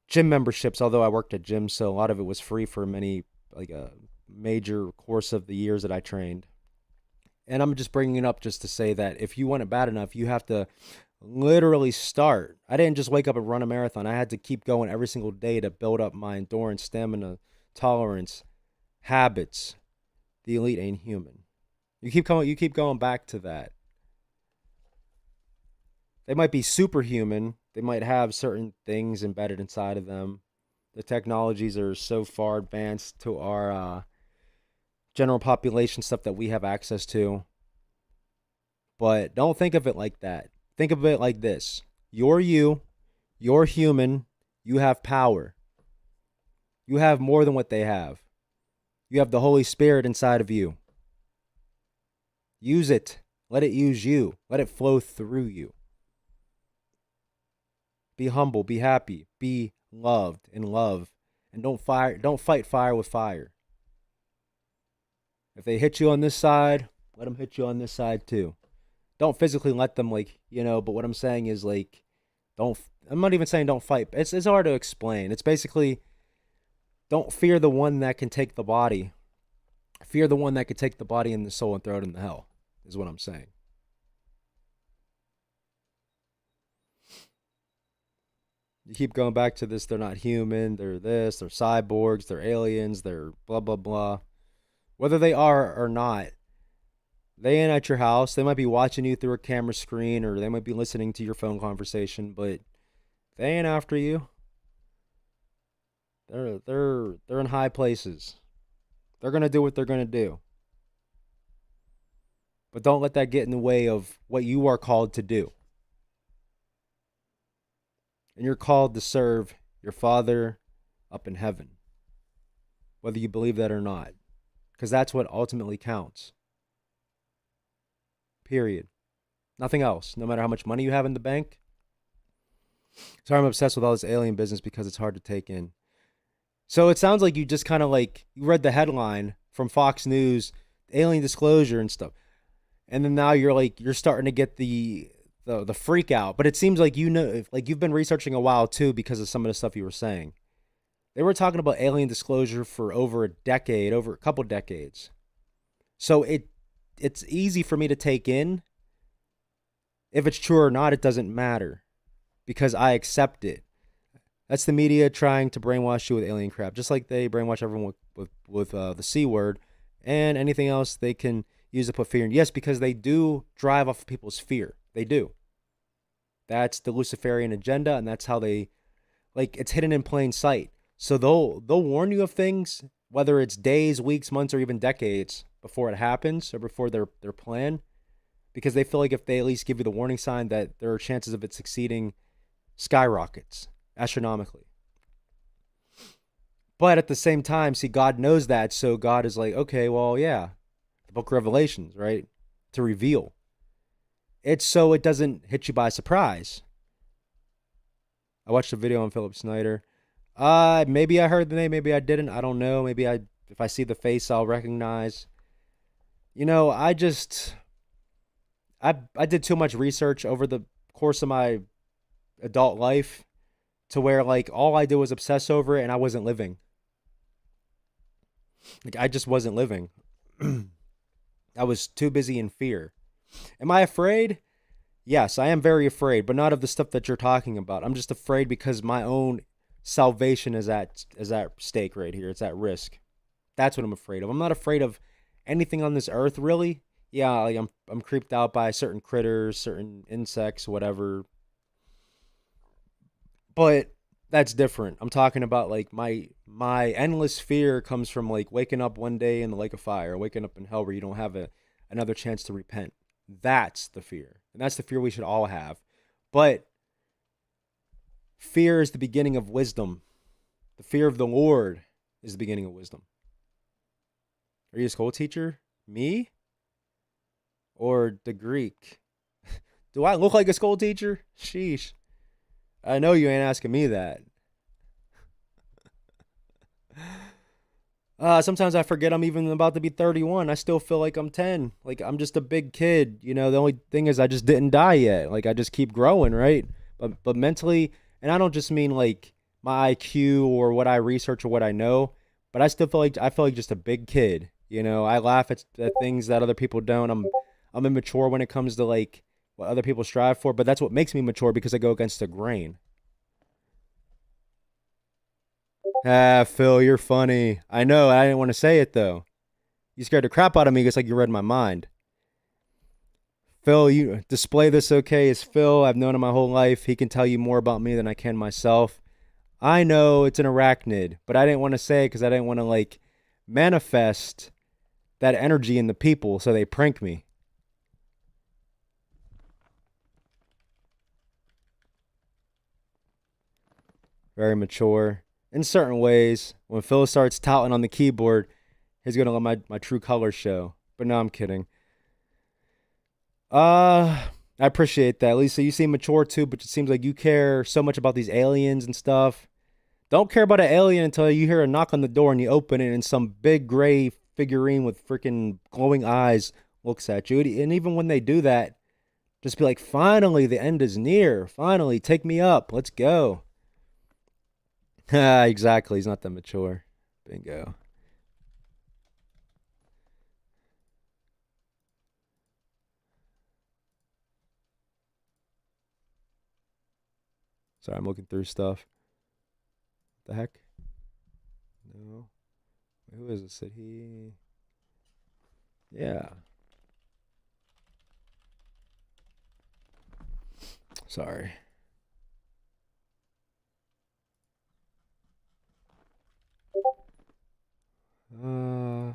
gym memberships, although I worked at gyms, so a lot of it was free for like a major course of the years that I trained. And I'm just bringing it up just to say that if you want it bad enough, you have to literally start. I didn't just wake up and run a marathon. I had to keep going every single day to build up my endurance, stamina, tolerance, habits. The elite ain't human. You keep going back to that. They might be superhuman. They might have certain things embedded inside of them. The technologies are so far advanced to our general population stuff that we have access to. But don't think of it like that. Think of it like this. You're human, you have power. You have more than what they have. You have the Holy Spirit inside of you. Use it. Let it use you. Let it flow through you. Be humble, be happy, be loved in love, and don't fight fire with fire. If they hit you on this side, let them hit you on this side too. Don't physically let them, like, but what I'm saying is, like, I'm not even saying don't fight. It's hard to explain. It's basically, don't fear the one that can take the body. Fear the one that can take the body and the soul and throw it in the hell, is what I'm saying. You keep going back to this, they're not human, they're this, they're cyborgs, they're aliens, they're blah, blah, blah. Whether they are or not, they ain't at your house. They might be watching you through a camera screen, or they might be listening to your phone conversation, but they ain't after you. They're in high places. They're gonna do what they're gonna do. But don't let that get in the way of what you are called to do. And you're called to serve your Father up in heaven, whether you believe that or not, because that's what ultimately counts. Period. Nothing else. No matter how much money you have in the bank. Sorry, I'm obsessed with all this alien business because it's hard to take in. So it sounds like you just kind of like, you read the headline from Fox News, alien disclosure and stuff. And then now you're starting to get the freak out. But it seems like like you've been researching a while too because of some of the stuff you were saying. They were talking about alien disclosure for over a couple decades. So it's easy for me to take in. If it's true or not, it doesn't matter because I accept it. That's the media trying to brainwash you with alien crap, just like they brainwash everyone with the C word and anything else they can use to put fear in. Yes, because they do drive off of people's fear. They do. That's the Luciferian agenda, and that's how they, like, it's hidden in plain sight. So they'll warn you of things, whether it's days, weeks, months, or even decades before it happens or before their plan, because they feel like if they at least give you the warning sign, that there are chances of it succeeding skyrockets astronomically. But at the same time, see, God knows that, so God is like, okay, well, yeah, the book of Revelations, right, to reveal. It's so it doesn't hit you by surprise. I watched a video on Philip Snyder. Maybe I heard the name, maybe I didn't. I don't know. Maybe I if I see the face, I'll recognize. I just I did too much research over the course of my adult life to where like all I did was obsess over it and I wasn't living. Like I just wasn't living. I was too busy in fear. Am I afraid? Yes, I am very afraid, but not of the stuff that you're talking about. I'm just afraid because my own salvation is at stake right here. It's at risk. That's what I'm afraid of. I'm not afraid of anything on this earth, really. Yeah, like I'm creeped out by certain critters, certain insects, whatever. But that's different. I'm talking about like my endless fear comes from like waking up one day in the lake of fire, waking up in hell where you don't have another chance to repent. That's the fear. And that's the fear we should all have. But fear is the beginning of wisdom. The fear of the Lord is the beginning of wisdom. Are you a school teacher? Me? Or the Greek? Do I look like a school teacher? Sheesh. I know you ain't asking me that. Sometimes I forget I'm even about to be 31. I still feel like I'm 10. Like I'm just a big kid. The only thing is I just didn't die yet. Like I just keep growing, right? But mentally, and I don't just mean like my IQ or what I research or what I know, but I feel like just a big kid. I laugh at things that other people don't. I'm immature when it comes to like what other people strive for, but that's what makes me mature because I go against the grain. Ah, Phil, you're funny. I know. I didn't want to say it though. You scared the crap out of me. It's like you read my mind. Phil, you display this okay as Phil. I've known him my whole life. He can tell you more about me than I can myself. I know it's an arachnid, but I didn't want to say it because I didn't want to like manifest that energy in the people so they prank me. Very mature in certain ways. When Phil starts touting on the keyboard, he's gonna let my true colors show. But no, I'm kidding. I appreciate that. Lisa, you seem mature too, but it seems like you care so much about these aliens and stuff. Don't care about an alien until you hear a knock on the door and you open it and some big gray figurine with freaking glowing eyes looks at you. And even when they do that, just be like, finally, the end is near. Finally, take me up. Let's go. Exactly. He's not that mature. Bingo. Sorry, I'm looking through stuff. The heck? No. Who is this? Said he? Yeah. Sorry. Uh,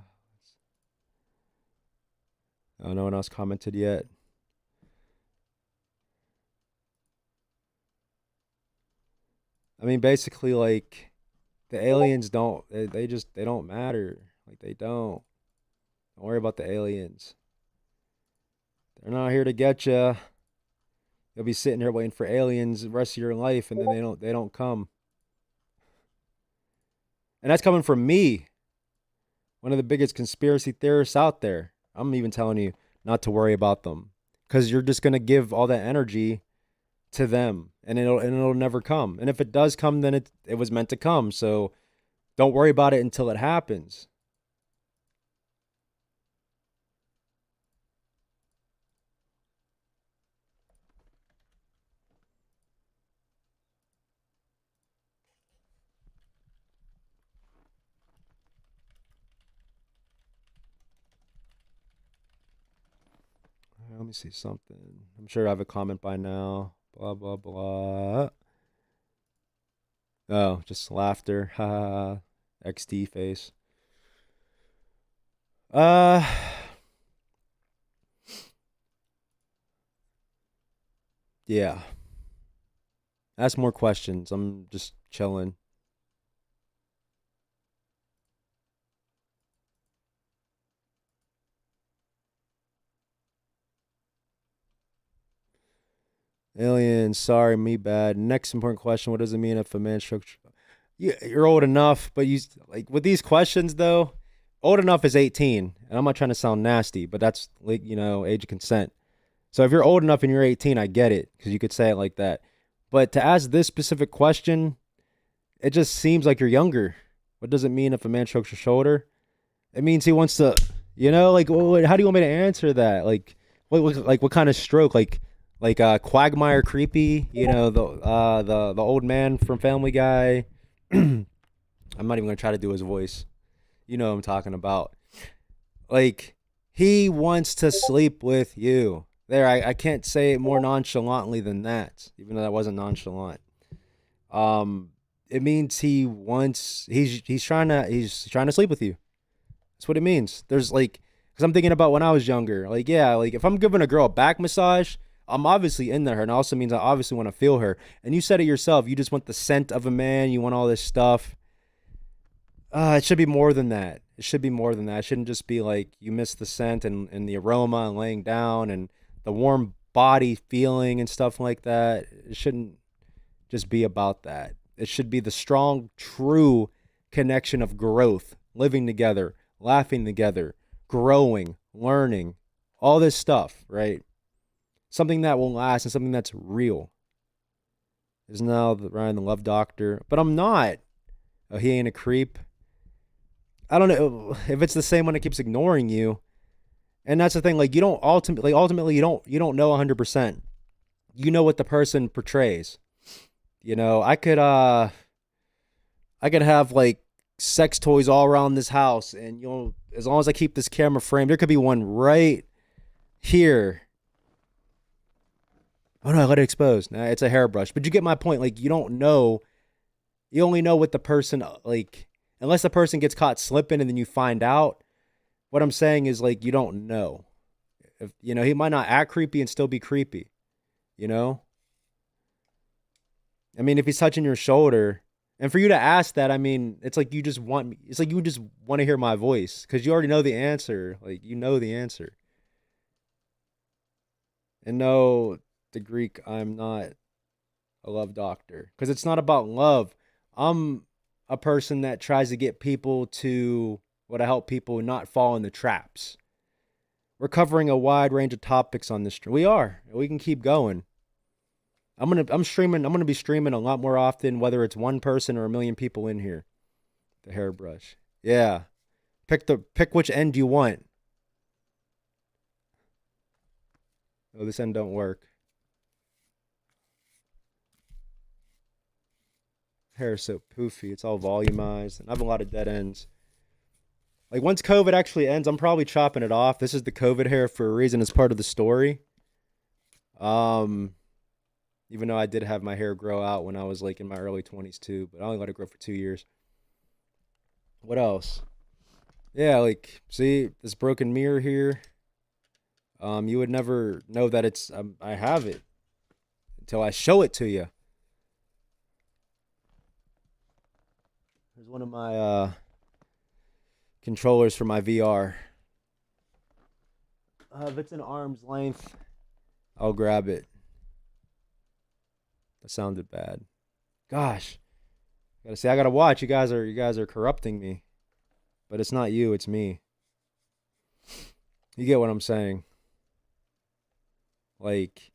oh, no one else commented yet. I mean, basically, like the aliens don't. They don't matter. Like they don't. Don't worry about the aliens. They're not here to get you. You'll be sitting here waiting for aliens the rest of your life, and then they don't come. And that's coming from me, one of the biggest conspiracy theorists out there. I'm even telling you not to worry about them because you're just gonna give all that energy to them, and it'll never come. And if it does come, then it was meant to come. So don't worry about it until it happens. Let me see something. I'm sure I have a comment by now. Blah blah blah. Oh, just laughter. Ha. XD face. Uh, yeah. Ask more questions. I'm just chilling. Alien, sorry, me bad. Next important question: what does it mean if a man struck? you're old enough, but you like with these questions though. Old enough is 18, and I'm not trying to sound nasty, but that's like age of consent. So if you're old enough and you're 18, I get it because you could say it like that. But to ask this specific question, it just seems like you're younger. What does it mean if a man strokes your shoulder? It means he wants to, like how do you want me to answer that? Like what kind of stroke? Like Quagmire creepy, the old man from Family Guy. I'm not even gonna try to do his voice. You know what I'm talking about. Like he wants to sleep with you. There, I can't say it more nonchalantly than that, even though that wasn't nonchalant. Um, it means he's trying to sleep with you. That's what it means. There's like, because I'm thinking about when I was younger. Like, yeah, like if I'm giving a girl a back massage, I'm obviously into her, and it also means I obviously want to feel her. And you said it yourself. You just want the scent of a man. You want all this stuff. It should be more than that. It should be more than that. It shouldn't just be like you miss the scent and the aroma and laying down and the warm body feeling and stuff like that. It shouldn't just be about that. It should be the strong, true connection of growth, living together, laughing together, growing, learning, all this stuff, right? Something that will last and something that's real. Is now Ryan the love doctor, but I'm not. Oh, he ain't a creep. I don't know if it's the same one that keeps ignoring you. And that's the thing. Like you don't ultimately you don't know 100%. You know what the person portrays. I could have like sex toys all around this house, and as long as I keep this camera framed, there could be one right here. Oh no, I let it expose. Nah, it's a hairbrush. But you get my point. Like you don't know. You only know what the person like, unless the person gets caught slipping and then you find out. What I'm saying is like you don't know. If he might not act creepy and still be creepy. You know. I mean, if he's touching your shoulder, and for you to ask that, I mean, it's like you just want me. It's like you just want to hear my voice because you already know the answer. Like you know the answer. And no, the Greek, I'm not a love doctor because it's not about love. I'm a person that tries to get people to help people not fall in the traps. We're covering a wide range of topics on this stream. We are. We can keep going. I'm gonna be streaming a lot more often, whether it's one person or a million people in here. The hairbrush. Yeah. Pick which end you want. Oh, this end don't work. Hair is so poofy. It's all volumized. And I have a lot of dead ends. Like once COVID actually ends, I'm probably chopping it off. This is the COVID hair for a reason. It's part of the story. Um, Even though I did have my hair grow out when I was like in my early 20s too, but I only let it grow for 2 years. What else? Yeah, like see this broken mirror here. You would never know that I have it until I show it to you. Here's one of my controllers for my VR. If it's an arm's length, I'll grab it. That sounded bad. Gosh, I gotta watch. You guys are corrupting me, but it's not you. It's me. You get what I'm saying? Like,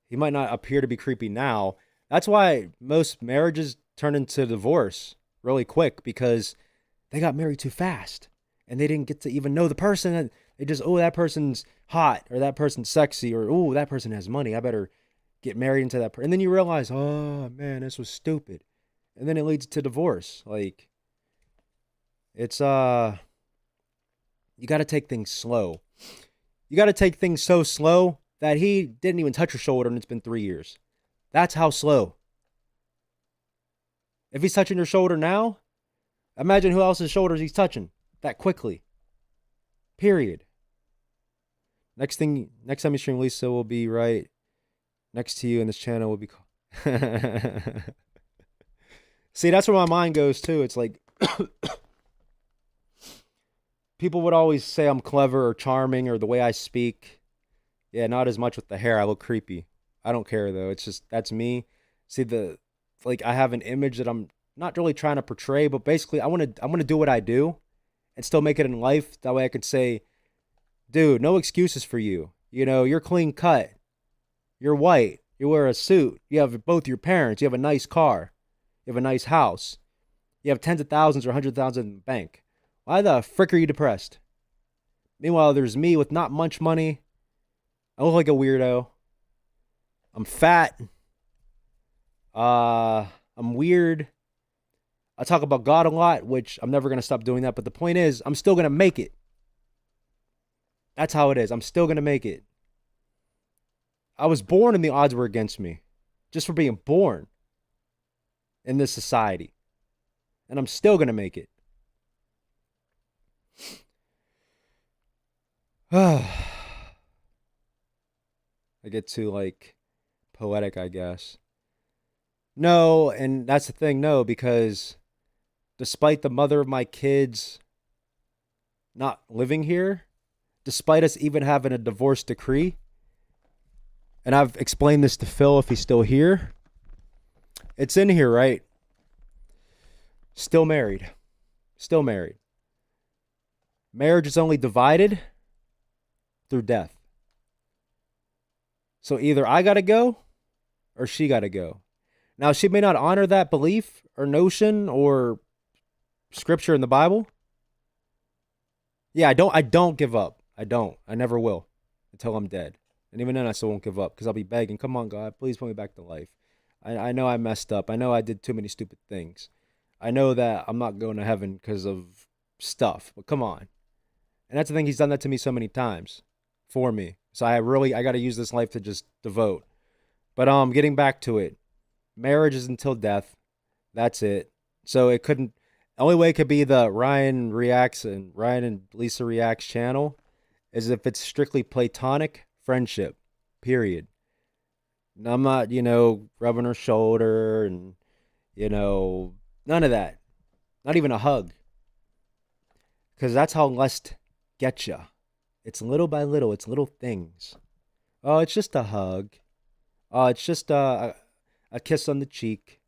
he might not appear to be creepy now. That's why most marriages turn into divorce really quick because they got married too fast and they didn't get to even know the person. And they just, oh, that person's hot or that person's sexy or, oh, that person has money. I better get married into that person. And then you realize, oh, man, this was stupid. And then it leads to divorce. Like, it's, you got to take things slow. You got to take things so slow that he didn't even touch your shoulder and it's been 3 years. That's how slow. If he's touching your shoulder now, imagine who else's shoulders he's touching that quickly. Period. Next time you stream, Lisa will be right next to you, and this channel will be. See, that's where my mind goes too. It's like people would always say I'm clever or charming or the way I speak. Yeah, not as much with the hair. I look creepy. I don't care though. It's just that's me. See I have an image that I'm not really trying to portray, but basically I want to do what I do and still make it in life. That way I could say, dude, no excuses for you. You know, you're clean cut. You're white. You wear a suit. You have both your parents. You have a nice car. You have a nice house. You have tens of thousands or 100,000 in the bank. Why the frick are you depressed? Meanwhile, there's me with not much money. I look like a weirdo. I'm fat. I'm weird. I talk about God a lot, which I'm never going to stop doing that. But the point is, I'm still going to make it. That's how it is. I'm still going to make it. I was born and the odds were against me just for being born in this society. And I'm still going to make it. I get too, like, poetic, I guess. No, and that's the thing, no, because despite the mother of my kids not living here, despite us even having a divorce decree, and I've explained this to Phil if he's still here, it's in here, right? Still married. Still married. Marriage is only divided through death. So either I gotta go or she gotta go. Now, she may not honor that belief or notion or scripture in the Bible. Yeah, I don't give up. I don't. I never will until I'm dead. And even then, I still won't give up because I'll be begging, come on, God, please put me back to life. I know I messed up. I know I did too many stupid things. I know that I'm not going to heaven because of stuff, but come on. And that's the thing. He's done that to me so many times for me. So I got to use this life to just devote. But getting back to it, marriage is until death. That's it. So it couldn't. The only way it could be the RyanREAX and Ryan and Lisa Reacts channel is if it's strictly platonic friendship. Period. And I'm not, rubbing her shoulder and, none of that. Not even a hug. Because that's how lust gets you. It's little by little. It's little things. Oh, it's just a hug. Oh, it's just a kiss on the cheek.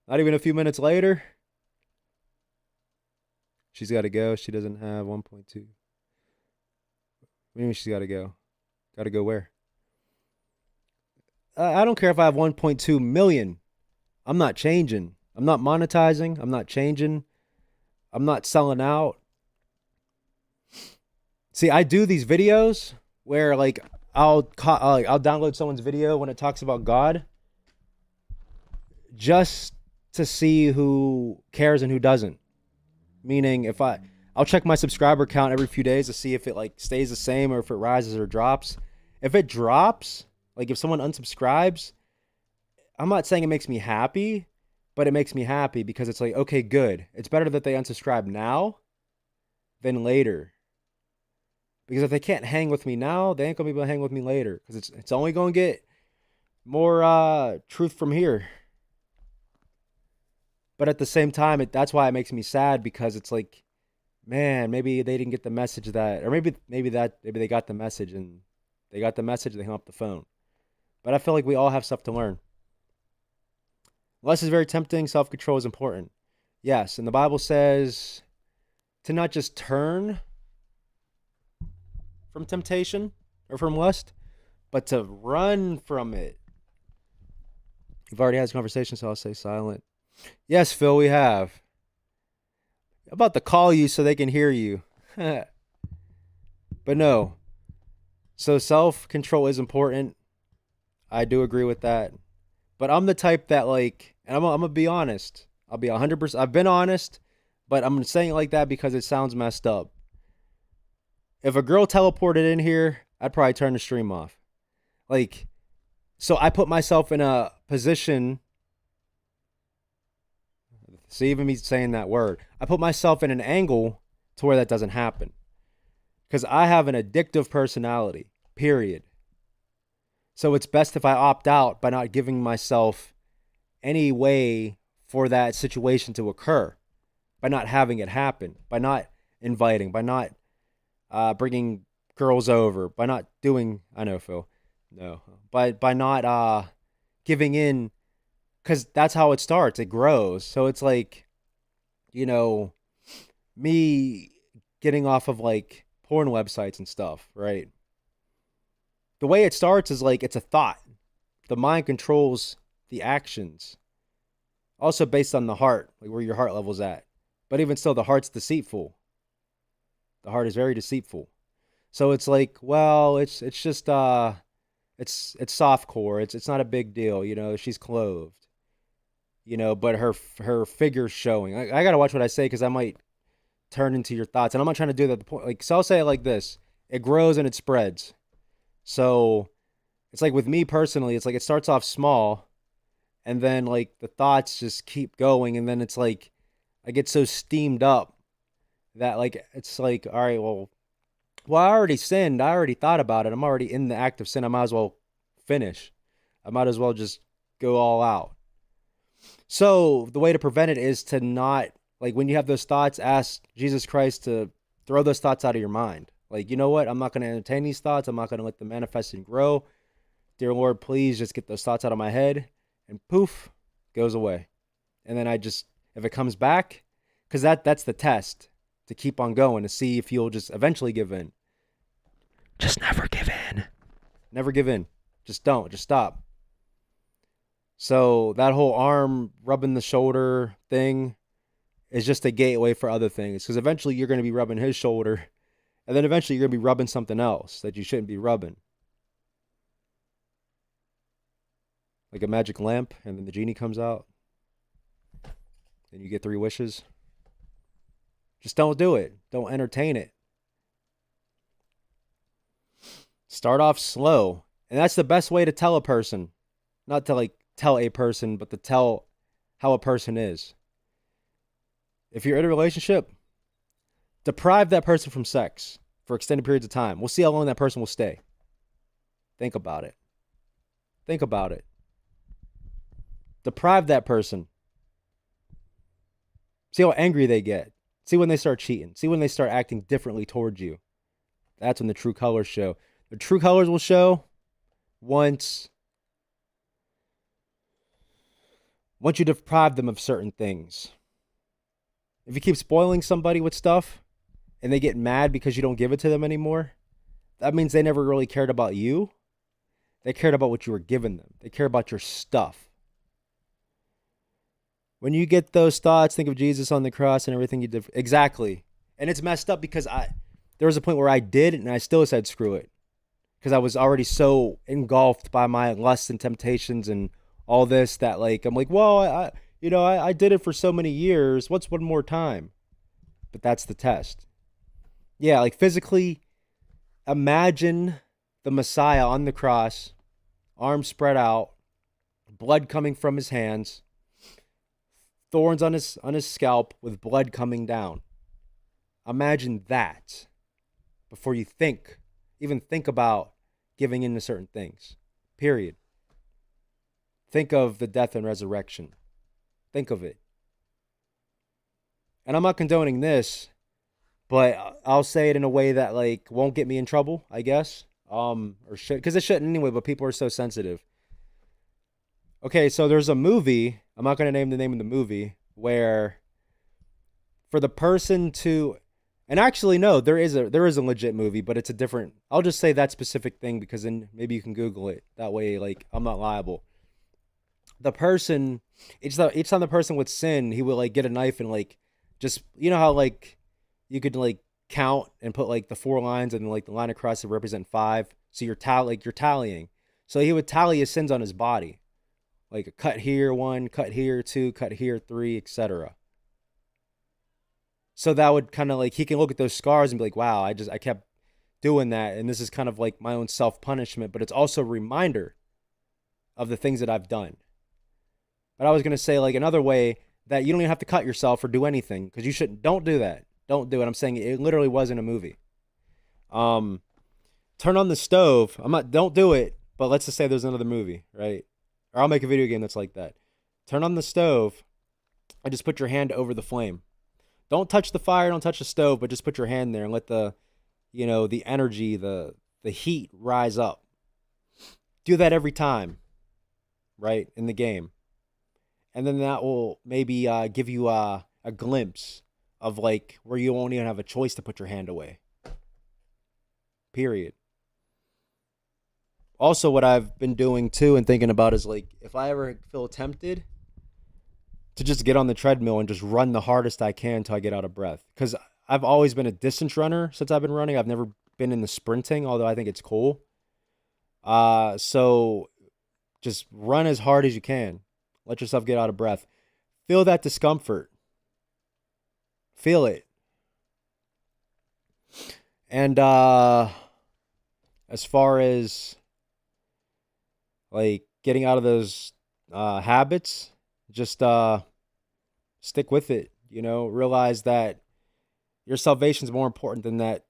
Not even a few minutes later, she's got to go. She doesn't have 1.2. What do you mean she's got to go? Got to go where? I don't care if I have 1.2 million. I'm not changing. I'm not monetizing. I'm not changing. I'm not selling out. See, I do these videos where, like, I'll download someone's video when it talks about God just to see who cares and who doesn't. Meaning, I'll check my subscriber count every few days to see if it, like, stays the same or if it rises or drops. If it drops, like, if someone unsubscribes, I'm not saying it makes me happy, but it makes me happy because it's like, okay, good. It's better that they unsubscribe now than later. Because if they can't hang with me now, they ain't gonna be able to hang with me later. Because it's only gonna get more truth from here. But at the same time, that's why it makes me sad, because it's like, man, maybe they didn't get the message that, or maybe they got the message and they hung up the phone. But I feel like we all have stuff to learn. Lust is very tempting. Self-control is important. Yes, and the Bible says to not just turn from temptation or from lust, but to run from it. We've already had this conversation, so I'll stay silent. Yes, Phil, we have. I'm about to call you so they can hear you. But no. So self-control is important. I do agree with that. But I'm the type that, like, and I'm going to be honest. I'll be 100%. I've been honest, but I'm saying it like that because it sounds messed up. If a girl teleported in here, I'd probably turn the stream off. Like, so I put myself in a position. See, even me saying that word, I put myself in an angle to where that doesn't happen. Because I have an addictive personality, period. So it's best if I opt out by not giving myself any way for that situation to occur, by not having it happen, by not inviting, by not bringing girls over, by not doing, I know, Phil, no, by not giving in because that's how it starts. It grows. So it's like, you know, me getting off of like porn websites and stuff, right? The way it starts is like it's a thought. The mind controls the actions. Also based on the heart, like where your heart level's at. But even still, the heart's deceitful. The heart is very deceitful. So it's like, well, it's just it's soft core. It's not a big deal, you know. She's clothed, you know, but her figure's showing. I gotta watch what I say because I might turn into your thoughts, and I'm not trying to do that. The point, like, so I'll say it like this: it grows and it spreads. So it's like with me personally, it's like it starts off small, and then like the thoughts just keep going, and then it's like I get so steamed up that like it's like, all right, well, I already sinned. I already thought about it. I'm already in the act of sin. I might as well finish. I might as well just go all out. So the way to prevent it is to not, like, when you have those thoughts, ask Jesus Christ to throw those thoughts out of your mind. Like, you know what? I'm not going to entertain these thoughts. I'm not going to let them manifest and grow. Dear Lord, please just get those thoughts out of my head. And poof, goes away. And then I just, if it comes back, because that's the test to keep on going, to see if you'll just eventually give in. Just never give in. Never give in. Just don't. Just stop. So that whole arm rubbing the shoulder thing is just a gateway for other things. Because eventually you're going to be rubbing his shoulder. And then eventually you're going to be rubbing something else that you shouldn't be rubbing. Like a magic lamp, and then the genie comes out. And you get 3 wishes. Just don't do it. Don't entertain it. Start off slow. And that's the best way to tell a person. Not to like tell a person, but to tell how a person is. If you're in a relationship, deprive that person from sex for extended periods of time. We'll see how long that person will stay. Think about it. Think about it. Deprive that person. See how angry they get. See when they start cheating. See when they start acting differently towards you. That's when the true colors show. The true colors will show once you deprive them of certain things. If you keep spoiling somebody with stuff and they get mad because you don't give it to them anymore, that means they never really cared about you. They cared about what you were giving them. They care about your stuff. When you get those thoughts, think of Jesus on the cross and everything you did. Exactly. And it's messed up because there was a point where I did and I still said screw it. Because I was already so engulfed by my lusts and temptations and all this that like, I'm like, well, I did it for so many years. What's one more time? But that's the test. Yeah, like physically, imagine the Messiah on the cross, arms spread out, blood coming from his hands, thorns on his scalp with blood coming down. Imagine that before you even think about giving in to certain things. Period. Think of the death and resurrection. Think of it. And I'm not condoning this, but I'll say it in a way that like won't get me in trouble, I guess. Or should, because it shouldn't anyway, but people are so sensitive. Okay, so there's a movie, I'm not going to name the name of the movie, where for the person to, and actually no, there is a legit movie, but it's a different, I'll just say that specific thing because then maybe you can Google it. That way, like, I'm not liable. The person, each time the person would sin, he would like get a knife and like, just, you know how like you could like count and put like the 4 lines and like the line across to represent 5. So you're tallying. So he would tally his sins on his body. Like a cut here, 1, cut here, 2, cut here, 3, etc. So that would kind of like, he can look at those scars and be like, wow, I kept doing that. And this is kind of like my own self-punishment, but it's also a reminder of the things that I've done. But I was going to say like another way that you don't even have to cut yourself or do anything because you shouldn't, don't do that. Don't do it. I'm saying it literally was in a movie. Turn on the stove. Don't do it, but let's just say there's another movie, right? Or I'll make a video game that's like that. Turn on the stove and just put your hand over the flame. Don't touch the fire, don't touch the stove, but just put your hand there and let the energy, the heat rise up. Do that every time, right? In the game. and then that will maybe give you a glimpse of like where you won't even have a choice to put your hand away. Period. Also, what I've been doing too and thinking about is like if I ever feel tempted to just get on the treadmill and just run the hardest I can until I get out of breath. Because I've always been a distance runner since I've been running. I've never been in the sprinting, although I think it's cool. So just run as hard as you can. Let yourself get out of breath. Feel that discomfort. Feel it. And as far as like getting out of those habits, just stick with it. You know, realize that your salvation is more important than that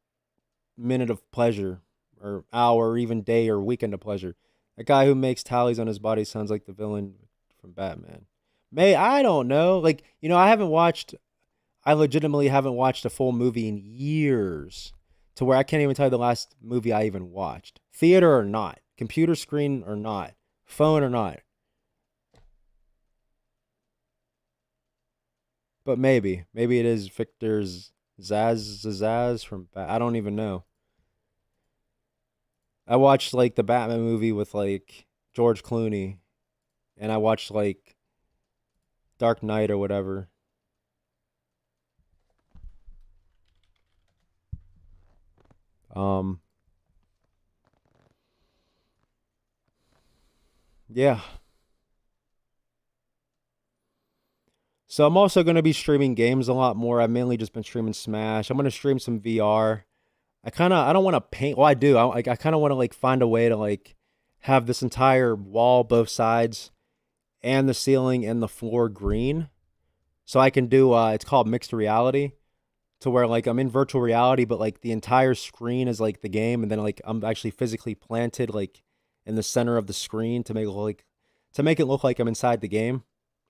minute of pleasure or hour or even day or weekend of pleasure. A guy who makes tallies on his body sounds like the villain from Batman. May I don't know. Like, you know, I legitimately haven't watched a full movie in years to where I can't even tell you the last movie I even watched. Theater or not, computer screen or not, phone or not. But maybe it is Victor's Zaz from I don't even know. I watched like the Batman movie with like George Clooney, and I watched like Dark Knight or whatever. Um, yeah. So I'm also going to be streaming games a lot more. I've mainly just been streaming Smash. I'm going to stream some VR. I don't want to paint. Well, I do. I kind of want to like find a way to like have this entire wall, both sides, and the ceiling and the floor green, so I can do. It's called mixed reality, to where like I'm in virtual reality, but like the entire screen is like the game, and then like I'm actually physically planted like in the center of the screen to make it look like I'm inside the game.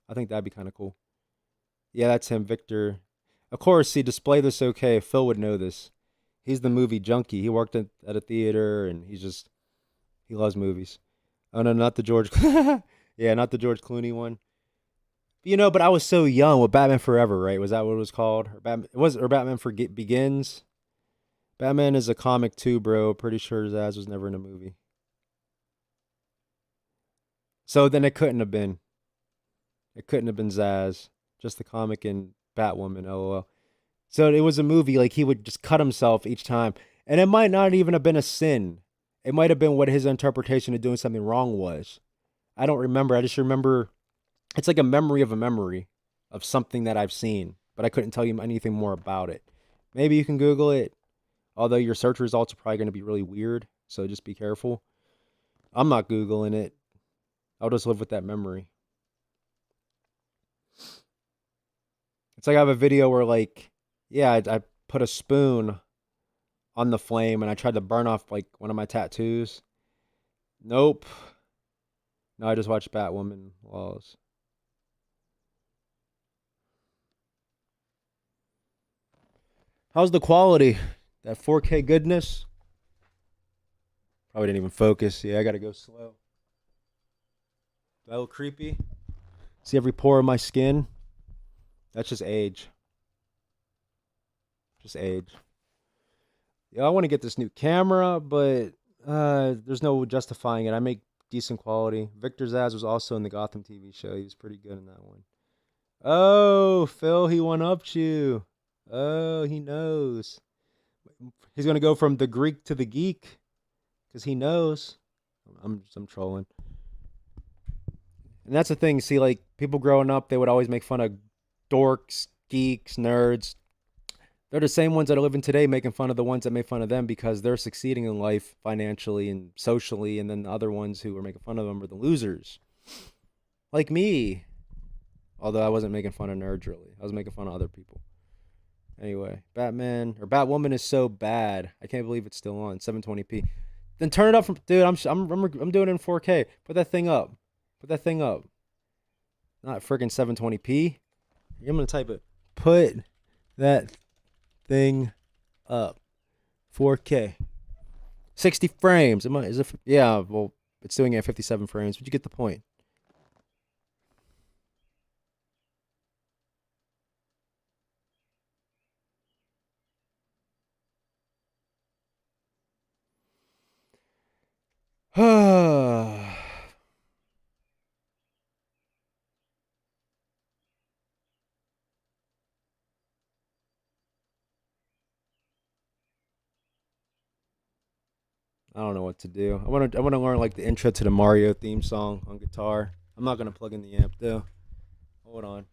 I think that'd be kind of cool. Yeah, that's him, Victor. Of course, he displayed this okay. Phil would know this. He's the movie junkie. He worked at a theater, and he loves movies. Oh no, not the George. Yeah, not the George Clooney one. You know, but I was so young with Batman Forever, right? Was that what it was called? Or Batman Begins? Batman is a comic too, bro. Pretty sure Zaz was never in a movie. So then it couldn't have been. It couldn't have been Zaz. Just the comic and Batwoman, lol. So it was a movie, like he would just cut himself each time. And it might not even have been a sin. It might have been what his interpretation of doing something wrong was. I don't remember. I just remember it's like a memory of something that I've seen, but I couldn't tell you anything more about it. Maybe you can Google it, although your search results are probably going to be really weird, so just be careful. I'm not Googling it. I'll just live with that memory. It's like I have a video where, like, yeah, I put a spoon on the flame and I tried to burn off, like, one of my tattoos. Nope. No, I just watched Batwoman Laws. How's the quality? That 4K goodness? Probably didn't even focus. Yeah, I gotta go slow. That little creepy. See every pore of my skin? That's just age. Just age. Yeah, I want to get this new camera, but there's no justifying it. I make decent quality. Victor Zaz was also in the Gotham TV show. He was pretty good in that one. Oh, Phil, he one upped you. Oh, he knows. He's gonna go from the Greek to the geek because he knows. I'm trolling. And that's the thing. See, like people growing up, they would always make fun of dorks, geeks, nerds. They're the same ones that are living today making fun of the ones that made fun of them because they're succeeding in life financially and socially, and then the other ones who are making fun of them are the losers. Like me. Although I wasn't making fun of nerds really. I was making fun of other people. Anyway, Batman or Batwoman is so bad. I can't believe it's still on 720p. Then turn it up from dude, I'm doing it in 4K. Put that thing up. Put that thing up. Not freaking 720p. I'm going to type it. Put that thing up. 4K. 60 frames. Is it? Yeah, well, it's doing it at 57 frames, but you get the point. I don't know what to do. I want to learn like the intro to the Mario theme song on guitar. I'm not gonna plug in the amp though. Hold on.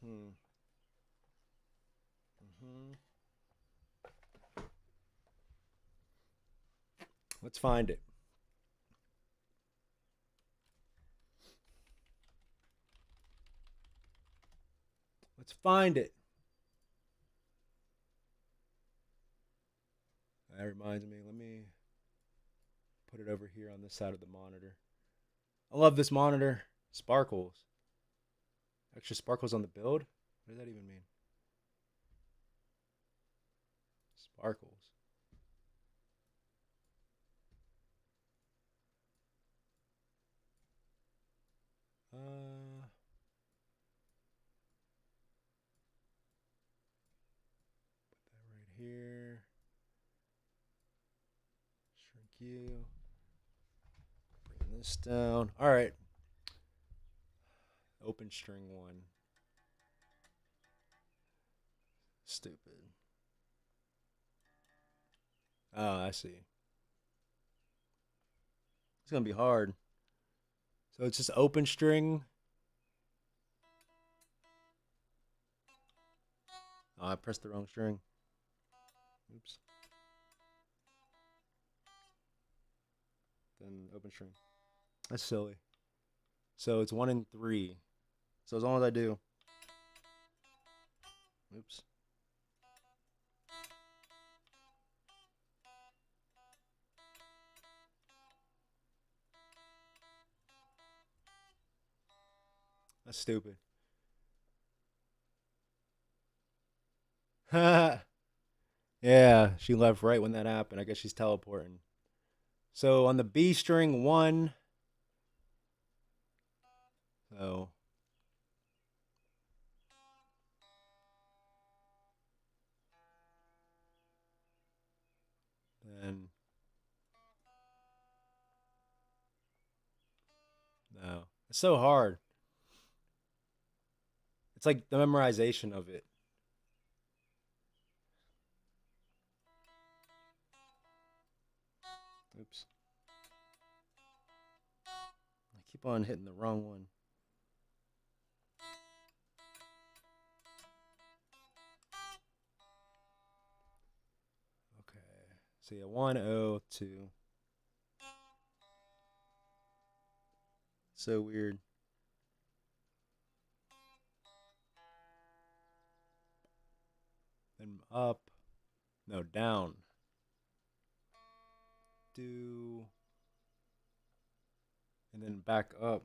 Hmm. Hmm. Let's find it. Let's find it. That reminds me. Let me put it over here on this side of the monitor. I love this monitor. Sparkles. Extra sparkles on the build? What does that even mean? Sparkles. Uh, that right here. Shrink you. Bring this down. All right. Open string one. Stupid. Oh, I see. It's gonna be hard. So it's just open string. Oh, I pressed the wrong string. Oops. Then open string. That's silly. So it's 1 and 3. So as long as I do. Oops. That's stupid. Yeah, she left right when that happened. I guess she's teleporting. So on the B string one. So then no. It's so hard. It's like the memorization of it. Oops. I keep on hitting the wrong one. Okay. So yeah, 1 0 2. So weird. Then up. No, down. Do. And then back up.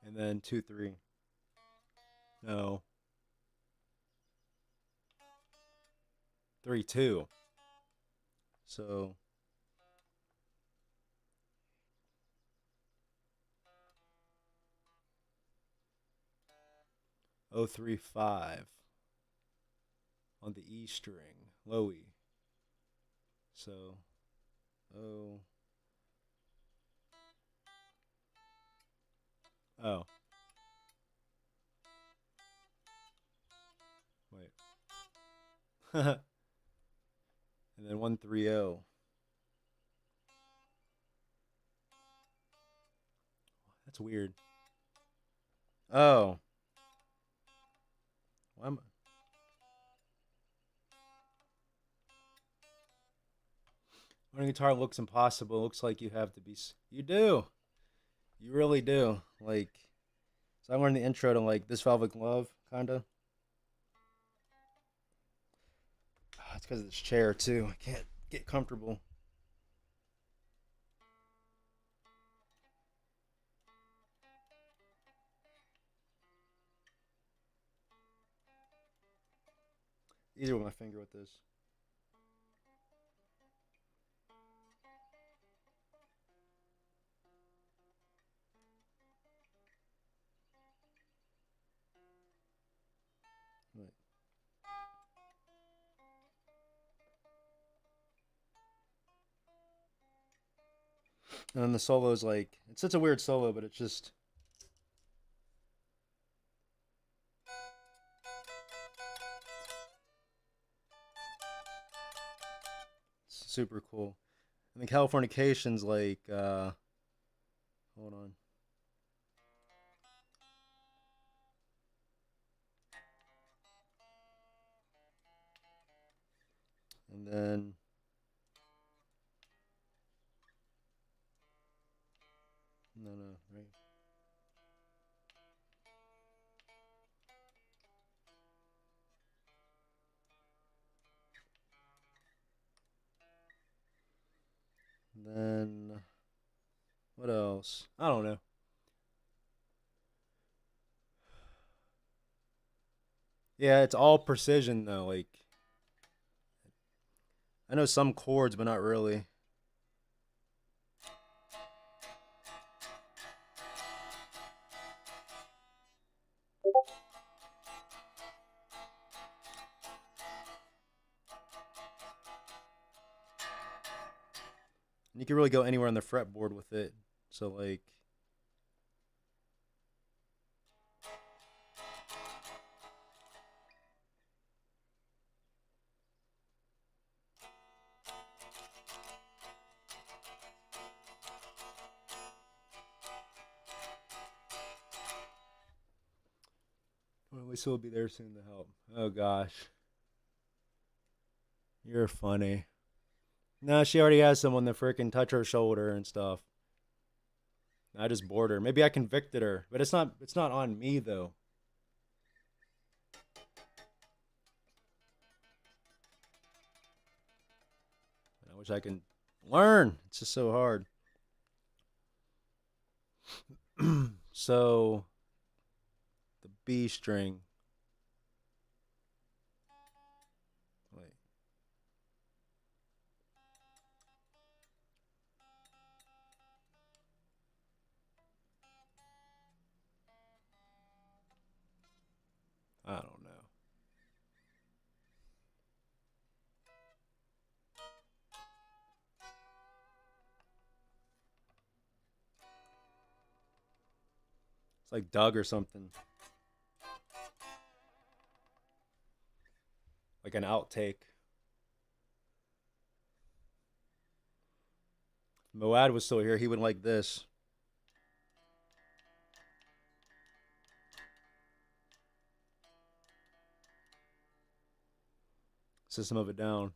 And then 2 3. No. 3 2. So 0 3 5 on the E string. Low E. So oh oh wait. And then 1 3 0. That's weird. Oh. Why am Learning guitar looks impossible. It looks like you have to be. You do. You really do. Like, so I learned the intro to like This Velvet Glove, kind of. It's because of this chair too. I can't get comfortable. Easier with my finger with this. Wait. And then the solo is like, it's such a weird solo, but it's just super cool. And the Californication's like, hold on. And then no, right. And then what else? I don't know. Yeah, it's all precision though. Like I know some chords, but not really. And you can really go anywhere on the fretboard with it. So like well, at least he'll be there soon to help. Oh gosh. You're funny. No, she already has someone to freaking touch her shoulder and stuff. I just bored her. Maybe I convicted her, but it's not on me though. I wish I can learn. It's just so hard. So the B string. Wait. I don't know. It's like Doug or something. Like an outtake. If Moad was still here, he would like this. System of a Down.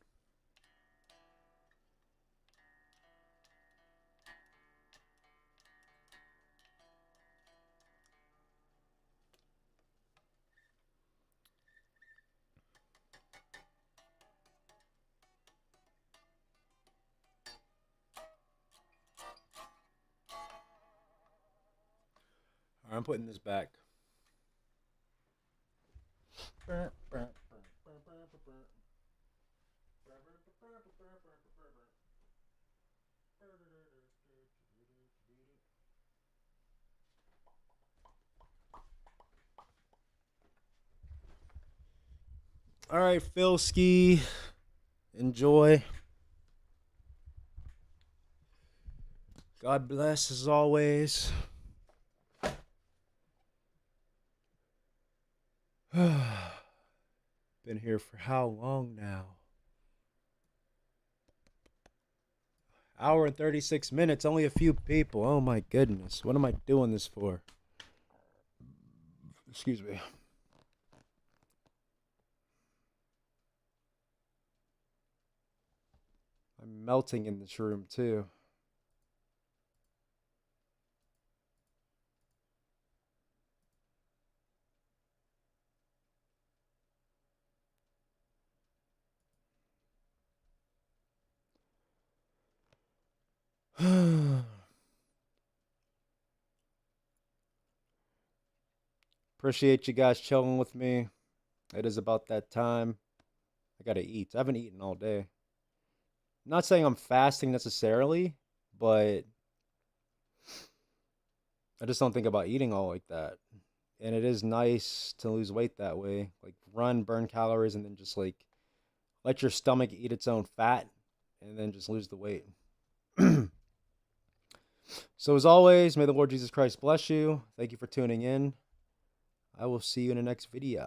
All right, I'm putting this back. All right, Phil Ski. Enjoy. God bless as always. Been here for how long now? Hour and 36 minutes, only a few people. Oh my goodness. What am I doing this for? Excuse me. I'm melting in this room too. Appreciate you guys chilling with me. It is about that time. gotta eat. I haven't eaten all day. I'm not saying I'm fasting necessarily, but I just don't think about eating all like that. And it is nice to lose weight that way. Like run, burn calories, and then just like let your stomach eat its own fat and then just lose the weight. So as always, may the Lord Jesus Christ bless you. Thank you for tuning in. I will see you in the next video.